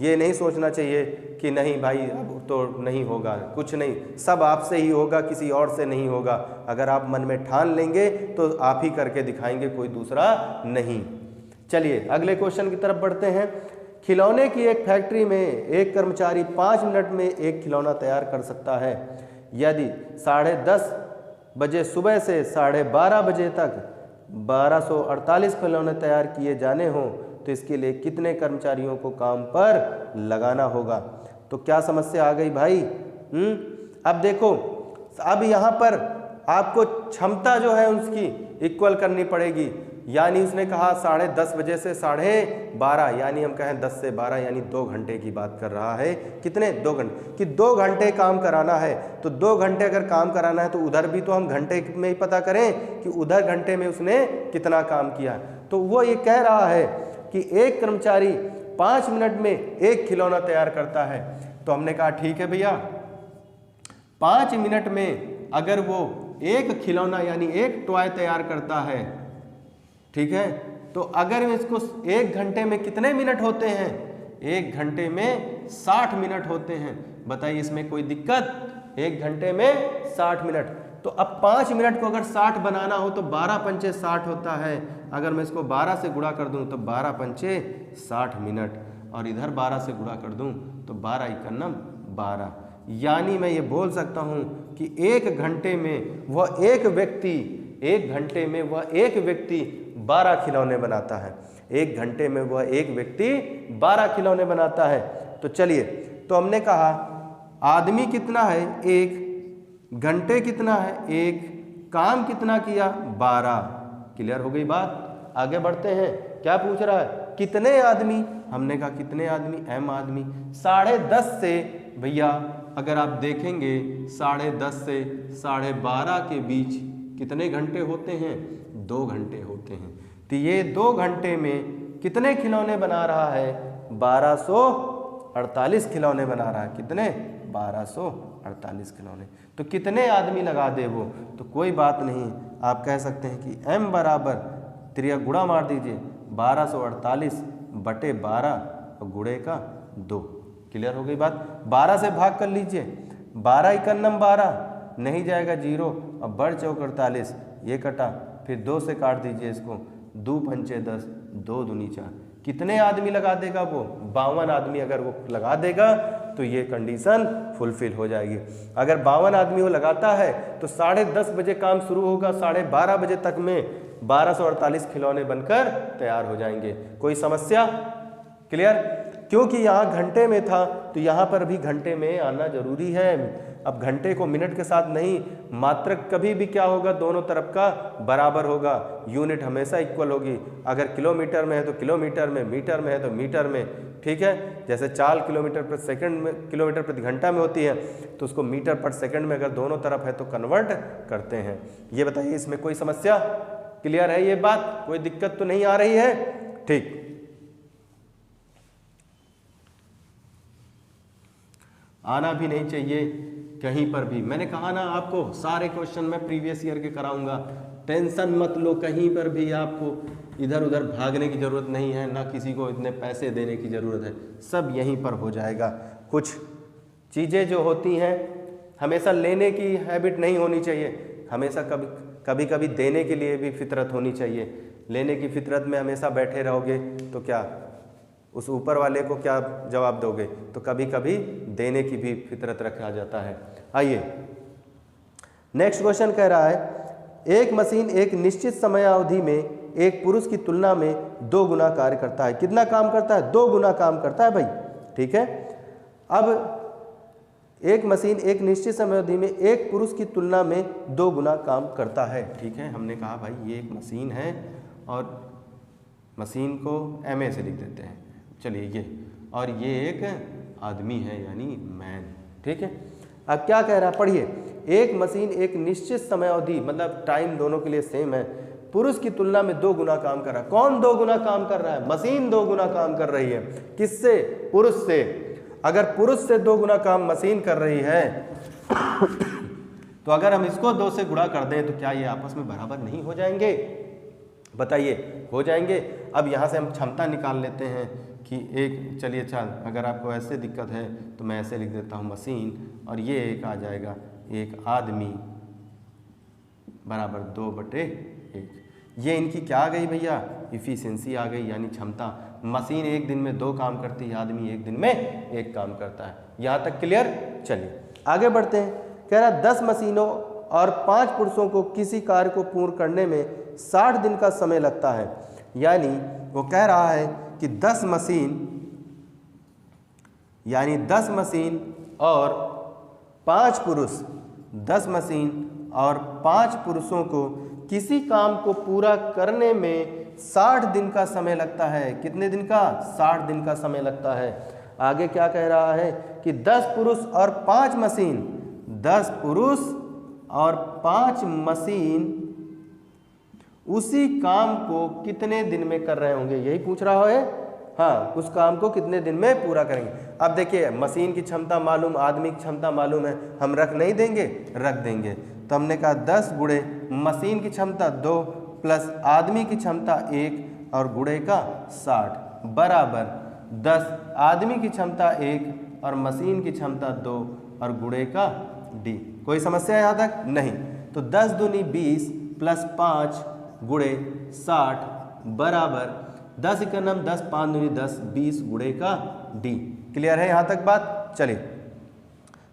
ये नहीं सोचना चाहिए कि नहीं भाई अब तो नहीं होगा, कुछ नहीं, सब आपसे ही होगा, किसी और से नहीं होगा। अगर आप मन में ठान लेंगे तो आप ही करके दिखाएंगे, कोई दूसरा नहीं। चलिए अगले क्वेश्चन की तरफ बढ़ते हैं। खिलौने की एक फैक्ट्री में एक कर्मचारी 5 मिनट में एक खिलौना तैयार कर सकता है। यदि 10:30 बजे सुबह से 12:30 बजे तक 1248 खिलौने तैयार किए जाने हों तो इसके लिए कितने कर्मचारियों को काम पर लगाना होगा। तो क्या समस्या आ गई भाई? अब देखो, अब यहाँ पर आपको क्षमता जो है उसकी इक्वल करनी पड़ेगी। यानी उसने कहा 10:30 बजे से 12:30, यानी हम कहें 10 से 12, यानी 2 घंटे की बात कर रहा है। कितने? 2 घंटे। कि 2 घंटे काम कराना है, तो 2 घंटे अगर काम कराना है तो उधर भी तो हम घंटे में ही पता करें कि उधर घंटे में उसने कितना काम किया। तो वो ये कह रहा है कि एक कर्मचारी 5 मिनट में एक खिलौना तैयार करता है। तो हमने कहा ठीक है भैया, 5 मिनट में अगर वो एक खिलौना यानी एक टॉय तैयार करता है, ठीक है, तो अगर इसको 1 घंटे में कितने मिनट होते हैं? 1 घंटे में 60 मिनट होते हैं। बताइए इसमें कोई दिक्कत? 1 घंटे में 60 मिनट। तो अब 5 मिनट को अगर 60 बनाना हो तो 12 पंचे 60 होता है। अगर मैं इसको 12 से गुणा कर दूं तो 12 पंचे 60 मिनट, और इधर 12 से गुणा कर दूं तो 12 इकन्नम 12। यानी मैं ये बोल सकता हूं कि 1 घंटे में वह एक व्यक्ति 12 खिलौने बनाता है। 1 घंटे में वह एक व्यक्ति 12 खिलौने बनाता है। तो चलिए, तो हमने कहा आदमी कितना है 1, घंटे कितना है 1, काम कितना किया 12। क्लियर हो गई बात। आगे बढ़ते हैं। क्या पूछ रहा है? कितने आदमी? हमने कहा कितने आदमी? m आदमी। 10:30 से भैया अगर आप देखेंगे 10:30 से 12:30 के बीच कितने घंटे होते हैं? 2 घंटे होते हैं। तो ये 2 घंटे में कितने खिलौने बना रहा है? 1248 खिलौने बना रहा है। कितने? 1248 खिलौने। तो कितने आदमी लगा दे वो? तो कोई बात नहीं, आप कह सकते हैं कि m बराबर त्रिया गुणा मार दीजिए 1248 बटे 12 और गुणे का 2। क्लियर हो गई बात। 12 से भाग कर लीजिए, 12 इकन्नम 12, नहीं जाएगा 0, अब बढ़ चौक 48, ये कटा, फिर 2 से काट दीजिए इसको, 2 पंचे 10, 2 दूनी 4। कितने आदमी लगा देगा वो? 52 आदमी अगर वो लगा देगा तो ये कंडीशन फुलफिल हो जाएगी। अगर 52 आदमी वो लगाता है तो 10:30 बजे काम शुरू होगा, 12:30 बजे तक में 1248 खिलौने बनकर तैयार हो जाएंगे। कोई समस्या? क्लियर? क्योंकि यहाँ घंटे में था तो यहाँ पर भी घंटे में आना जरूरी है। अब घंटे को मिनट के साथ नहीं, मात्रक कभी भी क्या होगा, दोनों तरफ का बराबर होगा, यूनिट हमेशा इक्वल होगी। अगर किलोमीटर में है तो किलोमीटर में, मीटर में है तो मीटर में, ठीक है। जैसे चाल किलोमीटर प्रति सेकंड में, किलोमीटर प्रति घंटा में होती है तो उसको मीटर पर सेकंड में अगर दोनों तरफ है तो कन्वर्ट करते हैं। ये बताइए इसमें कोई समस्या? क्लियर है ये बात? कोई दिक्कत तो नहीं आ रही है? ठीक, आना भी नहीं चाहिए कहीं पर भी। मैंने कहा ना आपको सारे क्वेश्चन मैं प्रीवियस ईयर के कराऊंगा, टेंशन मत लो, कहीं पर भी आपको इधर उधर भागने की ज़रूरत नहीं है, ना किसी को इतने पैसे देने की ज़रूरत है, सब यहीं पर हो जाएगा। कुछ चीज़ें जो होती हैं हमेशा लेने की हैबिट नहीं होनी चाहिए, हमेशा कभी कभी देने के लिए भी फितरत होनी चाहिए। लेने की फितरत में हमेशा बैठे रहोगे तो क्या उस ऊपर वाले को क्या जवाब दोगे? तो कभी कभी देने की भी फितरत रखा जाता है। आइए नेक्स्ट क्वेश्चन कह रहा है, एक मशीन एक निश्चित समय अवधि में एक पुरुष की तुलना में 2 गुना कार्य करता है। कितना काम करता है? 2 गुना काम करता है भाई, ठीक है। अब एक मशीन एक निश्चित समय अवधि में एक पुरुष की तुलना में 2 गुना काम करता है, ठीक है। हमने कहा भाई ये एक मशीन है और मशीन को MA से लिख देते हैं, चलिए ये, और ये एक आदमी है यानी मैन, ठीक है। अब क्या कह रहा है, पढ़िए। एक मशीन एक निश्चित समय अवधि, मतलब टाइम दोनों के लिए सेम है, पुरुष की तुलना में 2 गुना काम कर रहा है। कौन 2 गुना काम कर रहा है? मशीन 2 गुना काम कर रही है। किससे? पुरुष से। अगर पुरुष से 2 गुना काम मशीन कर रही है तो अगर हम इसको 2 से गुणा कर दें तो क्या ये आपस में बराबर नहीं हो जाएंगे? बताइए, हो जाएंगे। अब यहाँ से हम क्षमता निकाल लेते हैं कि एक, चलिए अच्छा, अगर आपको ऐसे दिक्कत है तो मैं ऐसे लिख देता हूँ मशीन, और ये एक आ जाएगा एक आदमी बराबर 2/1। ये इनकी क्या आ गई भैया? इफिशियंसी आ गई, यानी क्षमता। मशीन एक दिन में 2 काम करती है, आदमी एक दिन में 1 काम करता है। यहाँ तक क्लियर? चलिए आगे बढ़ते हैं। कह रहा 10 मशीनों और 5 पुरुषों को किसी कार्य को पूर्ण करने में 60 दिन का समय लगता है। यानी वो कह रहा है कि 10 मशीन, यानी 10 मशीन और 5 पुरुष, 10 मशीन और 5 पुरुषों को किसी काम को पूरा करने में 60 दिन का समय लगता है। कितने दिन का? 60 दिन का समय लगता है। आगे क्या कह रहा है कि 10 पुरुष और 5 मशीन, 10 पुरुष और 5 मशीन उसी काम को कितने दिन में कर रहे होंगे, यही पूछ रहा है। हाँ, उस काम को कितने दिन में पूरा करेंगे। अब देखिए, मशीन की क्षमता मालूम, आदमी की क्षमता मालूम है, हम रख नहीं देंगे? रख देंगे। तो हमने कहा 10 गुणे मशीन की क्षमता 2 प्लस आदमी की क्षमता 1 और गुणे का 60 बराबर 10 आदमी की क्षमता 1 और मशीन की क्षमता 2 और गुणे का D। कोई समस्या यहाँ तक? नहीं। तो 10 दूनी 20 प्लस 5 गुणे 60 बराबर 10 इक्का 10, 5 दूनी 10, 20 गुणे का D। क्लियर है यहाँ तक बात? चलिए,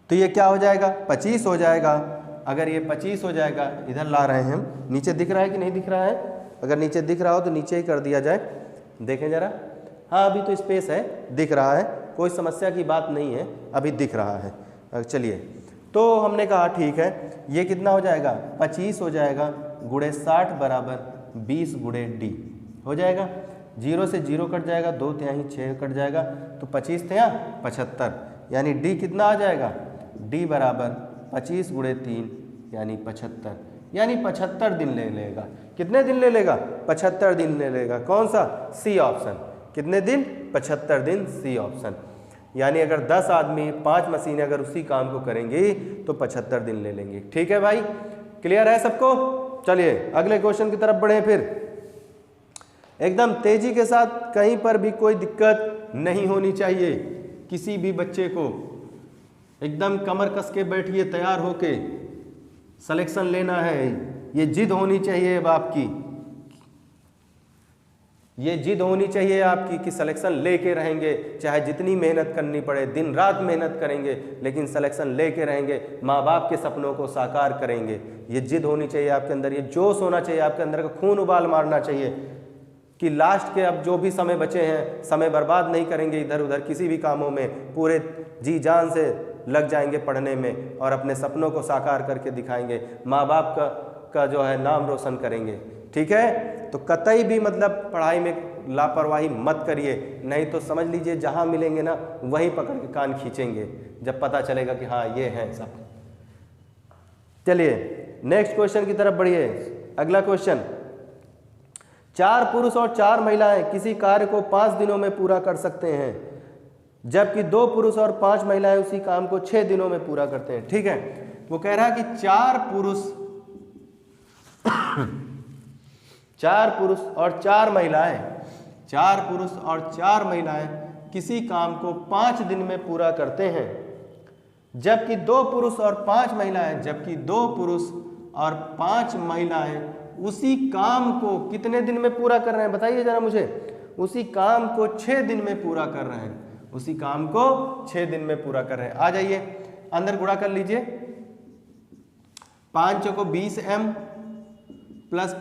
तो ये क्या हो जाएगा? 25 हो जाएगा। अगर ये 25 हो जाएगा, इधर ला रहे हैं हम, नीचे दिख रहा है कि नहीं दिख रहा है? अगर नीचे दिख रहा हो तो नीचे ही कर दिया जाए, देखें जरा। हाँ, अभी तो स्पेस है, दिख रहा है, कोई समस्या की बात नहीं है, अभी दिख रहा है। चलिए, तो हमने कहा ठीक है, ये कितना हो जाएगा? 25 हो जाएगा गुणे 60 बराबर 20 गुणे D हो जाएगा। 0 से 0 कट जाएगा, 2 तिहाई 6 कट जाएगा, तो 25 तिहाई 75, यानी D कितना आ जाएगा? D बराबर 25 गुणे 3 यानी 75, यानी 75 दिन ले लेगा। कितने दिन ले लेगा? 75 दिन ले लेगा। कौन सा? C option. कितने दिन? 75 दिन, सी ऑप्शन। यानी अगर 10 आदमी 5 मशीनें अगर उसी काम को करेंगी तो 75 दिन ले लेंगे। ठीक है भाई, क्लियर है सबको? चलिए अगले क्वेश्चन की तरफ बढ़े। फिर एकदम तेजी के साथ, कहीं पर भी कोई दिक्कत नहीं होनी चाहिए। किसी भी बच्चे को एकदम कमर कस के बैठिए, तैयार होके सिलेक्शन लेना है। ये जिद होनी चाहिए बाप की, ये जिद होनी चाहिए आपकी कि सिलेक्शन लेके रहेंगे, चाहे जितनी मेहनत करनी पड़े, दिन रात मेहनत करेंगे, लेकिन सिलेक्शन लेके रहेंगे, माँ बाप के सपनों को साकार करेंगे। ये जिद होनी चाहिए आपके अंदर, ये जोश होना चाहिए आपके अंदर, का खून उबाल मारना चाहिए। कि लास्ट के अब जो भी समय बचे हैं, समय बर्बाद नहीं करेंगे इधर उधर किसी भी कामों में, पूरे जी जान से लग जाएंगे पढ़ने में और अपने सपनों को साकार करके दिखाएंगे, माँ बाप का जो है नाम रोशन करेंगे। ठीक है, तो कतई भी मतलब पढ़ाई में लापरवाही मत करिए, नहीं तो समझ लीजिए जहाँ मिलेंगे ना वहीं पकड़ के कान खींचेंगे जब पता चलेगा कि हाँ ये हैं सब। चलिए नेक्स्ट क्वेश्चन की तरफ बढ़िए। अगला क्वेश्चन, 4 पुरुष और 4 महिलाएं किसी कार्य को 5 दिनों में पूरा कर सकते हैं, जबकि 2 पुरुष और 5 महिलाएं उसी काम को 6 दिनों में पूरा करते हैं। ठीक है, वो कह रहा है कि 4 पुरुष और 4 महिलाएं, 4 पुरुष और 4 महिलाएं किसी काम को 5 दिन में पूरा करते हैं, जबकि 2 पुरुष और 5 महिलाएं, जबकि 2 पुरुष और 5 महिलाएं उसी काम को कितने दिन में पूरा कर रहे हैं, बताइए जरा मुझे। उसी काम को 6 दिन में पूरा कर रहे हैं, उसी काम को 6 दिन में पूरा कर रहे हैं। आ जाइए अंदर गुणा कर लीजिए, 5 चौको 20m प्लस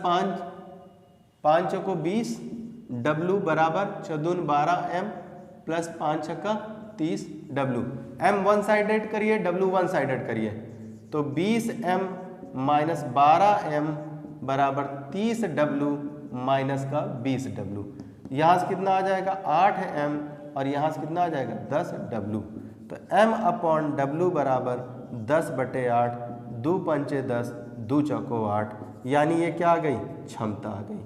5 चौको 20, W बराबर 14 12m प्लस 5 छक्का 30W। m वन साइडेड करिए, W वन साइडेड करिए, तो 20m माइनस 12m बराबर 30W माइनस का 20W। यहाँ से कितना आ जाएगा 8m और यहाँ से कितना आ जाएगा 10W। तो m अपॉन W बराबर 10/8, 2 पंचे 10, 2 चौको 8, यानी ये क्या आ गई, क्षमता आ गई।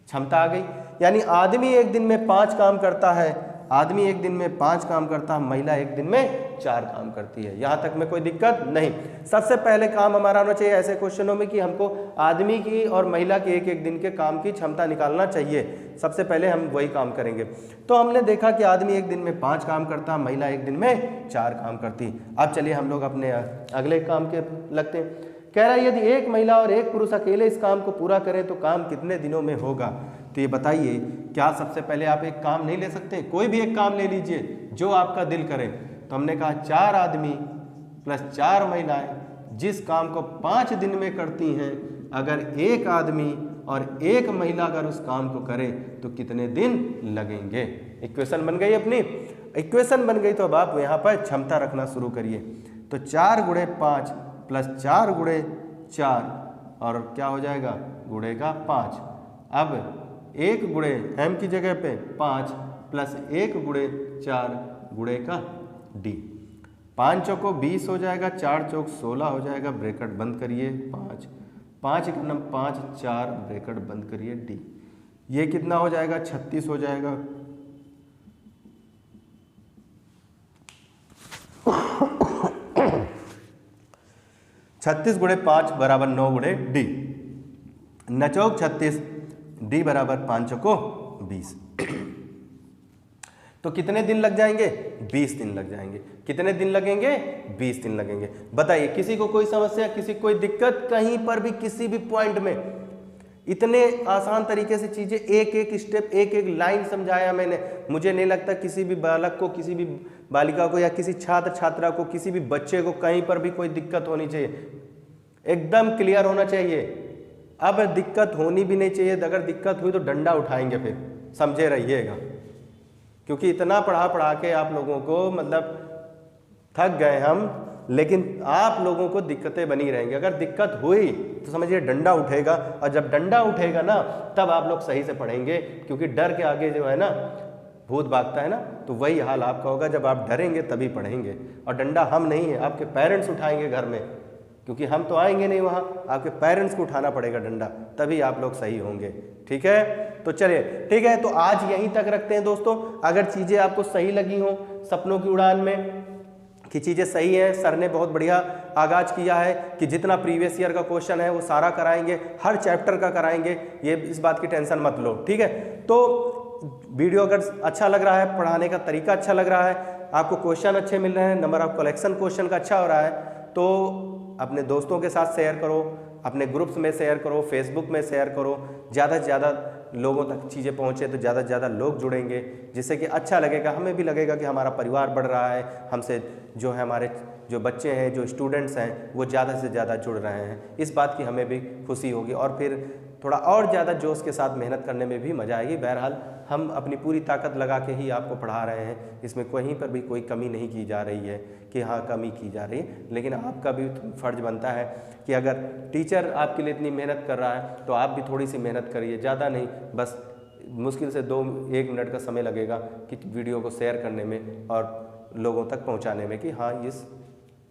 क्षमता आ गई यानी आदमी एक दिन में 5 काम करता है, आदमी एक दिन में 5 काम करता है, महिला एक दिन में 4 काम करती है। यहाँ तक में कोई दिक्कत नहीं। सबसे पहले काम हमारा होना चाहिए ऐसे क्वेश्चनों में कि हमको आदमी की और महिला के एक एक दिन के काम की क्षमता निकालना चाहिए। सबसे पहले हम वही काम करेंगे। तो हमने देखा कि आदमी एक दिन में 5 काम करता है, महिला एक दिन में 4 काम करती। अब चलिए हम लोग अपने अगले काम के लगते हैं। कह रहा है यदि एक महिला और एक पुरुष अकेले इस काम को पूरा करें तो काम कितने दिनों में होगा। तो ये बताइए, क्या सबसे पहले आप एक काम नहीं ले सकते, कोई भी एक काम ले लीजिए जो आपका दिल करे। तो हमने कहा 4 आदमी प्लस 4 महिलाएं जिस काम को 5 दिन में करती हैं, अगर एक आदमी और एक महिला अगर उस काम को करे तो कितने दिन लगेंगे। इक्वेशन बन गई अपनी, इक्वेशन बन गई। तो अब आप यहाँ पर क्षमता रखना शुरू करिए। तो 4 गुणे 5 प्लस 4 गुणे 4 और क्या हो जाएगा गुणे का 5। अब 1 गुणे m की जगह पे 5 प्लस 1 गुणे 4 गुणे का d। 5 चौको 20 हो जाएगा, 4 चौक 16 हो जाएगा, ब्रैकेट बंद करिए 5, 5 एकम 5 4 ब्रैकेट बंद करिए d। ये कितना हो जाएगा 36 हो जाएगा। छत्तीस गुणे 5 बराबर 9 गुणे d, नचौक 36, d बराबर 5 चौको 20। तो कितने दिन लग जाएंगे 20 दिन लग जाएंगे। कितने दिन लगेंगे 20 दिन लगेंगे। बताइए किसी को कोई समस्या, किसी को कोई दिक्कत, कहीं पर भी किसी भी पॉइंट में। इतने आसान तरीके से चीजें एक एक स्टेप एक एक लाइन समझाया मैंने। मुझे नहीं लगता किसी भी बालक को, किसी भी बालिका को या किसी छात्र छात्रा को, किसी भी बच्चे को कहीं पर भी कोई दिक्कत होनी चाहिए। एकदम क्लियर होना चाहिए। अब दिक्कत होनी भी नहीं चाहिए। अगर दिक्कत हुई तो डंडा उठाएंगे, फिर समझे रहिएगा, क्योंकि इतना पढ़ा के आप लोगों को मतलब थक गए हम, लेकिन आप लोगों को दिक्कतें बनी रहेंगी। अगर दिक्कत हुई तो समझिए डंडा उठेगा, और जब डंडा उठेगा ना तब आप लोग सही से पढ़ेंगे, क्योंकि डर के आगे जो है ना भूत भागता है ना, तो वही हाल आपका होगा। जब आप डरेंगे तभी पढ़ेंगे। और डंडा हम नहीं है, आपके पेरेंट्स उठाएंगे घर में, क्योंकि हम तो आएंगे नहीं वहाँ, आपके पेरेंट्स को उठाना पड़ेगा डंडा, तभी आप लोग सही होंगे। ठीक है, तो चलिए ठीक है, तो आज यहीं तक रखते हैं दोस्तों। अगर चीज़ें आपको सही लगी हो सपनों की उड़ान में कि चीज़ें सही हैं, सर ने बहुत बढ़िया आगाज किया है कि जितना प्रीवियस ईयर का क्वेश्चन है वो सारा कराएंगे, हर चैप्टर का कराएंगे, ये इस बात की टेंशन मत लो। ठीक है, तो वीडियो अगर अच्छा लग रहा है, पढ़ाने का तरीका अच्छा लग रहा है, आपको क्वेश्चन अच्छे मिल रहे हैं, नंबर ऑफ कलेक्शन क्वेश्चन का अच्छा हो रहा है, तो अपने दोस्तों के साथ शेयर करो, अपने ग्रुप्स में शेयर करो, फेसबुक में शेयर करो। ज़्यादा से ज़्यादा लोगों तक चीज़ें पहुँचे तो ज़्यादा से ज़्यादा लोग जुड़ेंगे, जिससे कि अच्छा लगेगा, हमें भी लगेगा कि हमारा परिवार बढ़ रहा है, हमसे जो है हमारे जो बच्चे हैं, जो स्टूडेंट्स हैं, वो ज़्यादा से ज़्यादा जुड़ रहे हैं। इस बात की हमें भी खुशी होगी। और फिर थोड़ा और ज़्यादा जोश के साथ मेहनत करने में भी मज़ा आएगी। बहरहाल हम अपनी पूरी ताकत लगा के ही आपको पढ़ा रहे हैं, इसमें कहीं पर भी कोई कमी नहीं की जा रही है कि हाँ कमी की जा रही है। लेकिन आपका भी फ़र्ज़ बनता है कि अगर टीचर आपके लिए इतनी मेहनत कर रहा है तो आप भी थोड़ी सी मेहनत करिए, ज़्यादा नहीं, बस मुश्किल से 1 मिनट का समय लगेगा कि वीडियो को शेयर करने में और लोगों तक पहुंचाने में कि हाँ इस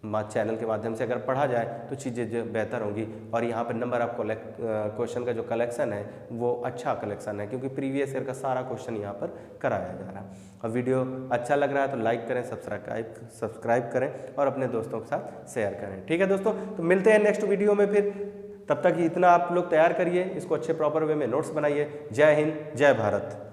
चैनल के माध्यम से अगर पढ़ा जाए तो चीज़ें जो बेहतर होंगी। और यहाँ पर नंबर ऑफ क्वेश्चन का जो कलेक्शन है वो अच्छा कलेक्शन है, क्योंकि प्रीवियस ईयर का सारा क्वेश्चन यहाँ पर कराया जा रहा है। और वीडियो अच्छा लग रहा है तो लाइक करें, सब्सक्राइब करें और अपने दोस्तों के साथ शेयर करें। ठीक है दोस्तों, तो मिलते हैं नेक्स्ट वीडियो में फिर। तब तक इतना आप लोग तैयार करिए, इसको अच्छे प्रॉपर वे में नोट्स बनाइए। जय हिंद, जय भारत।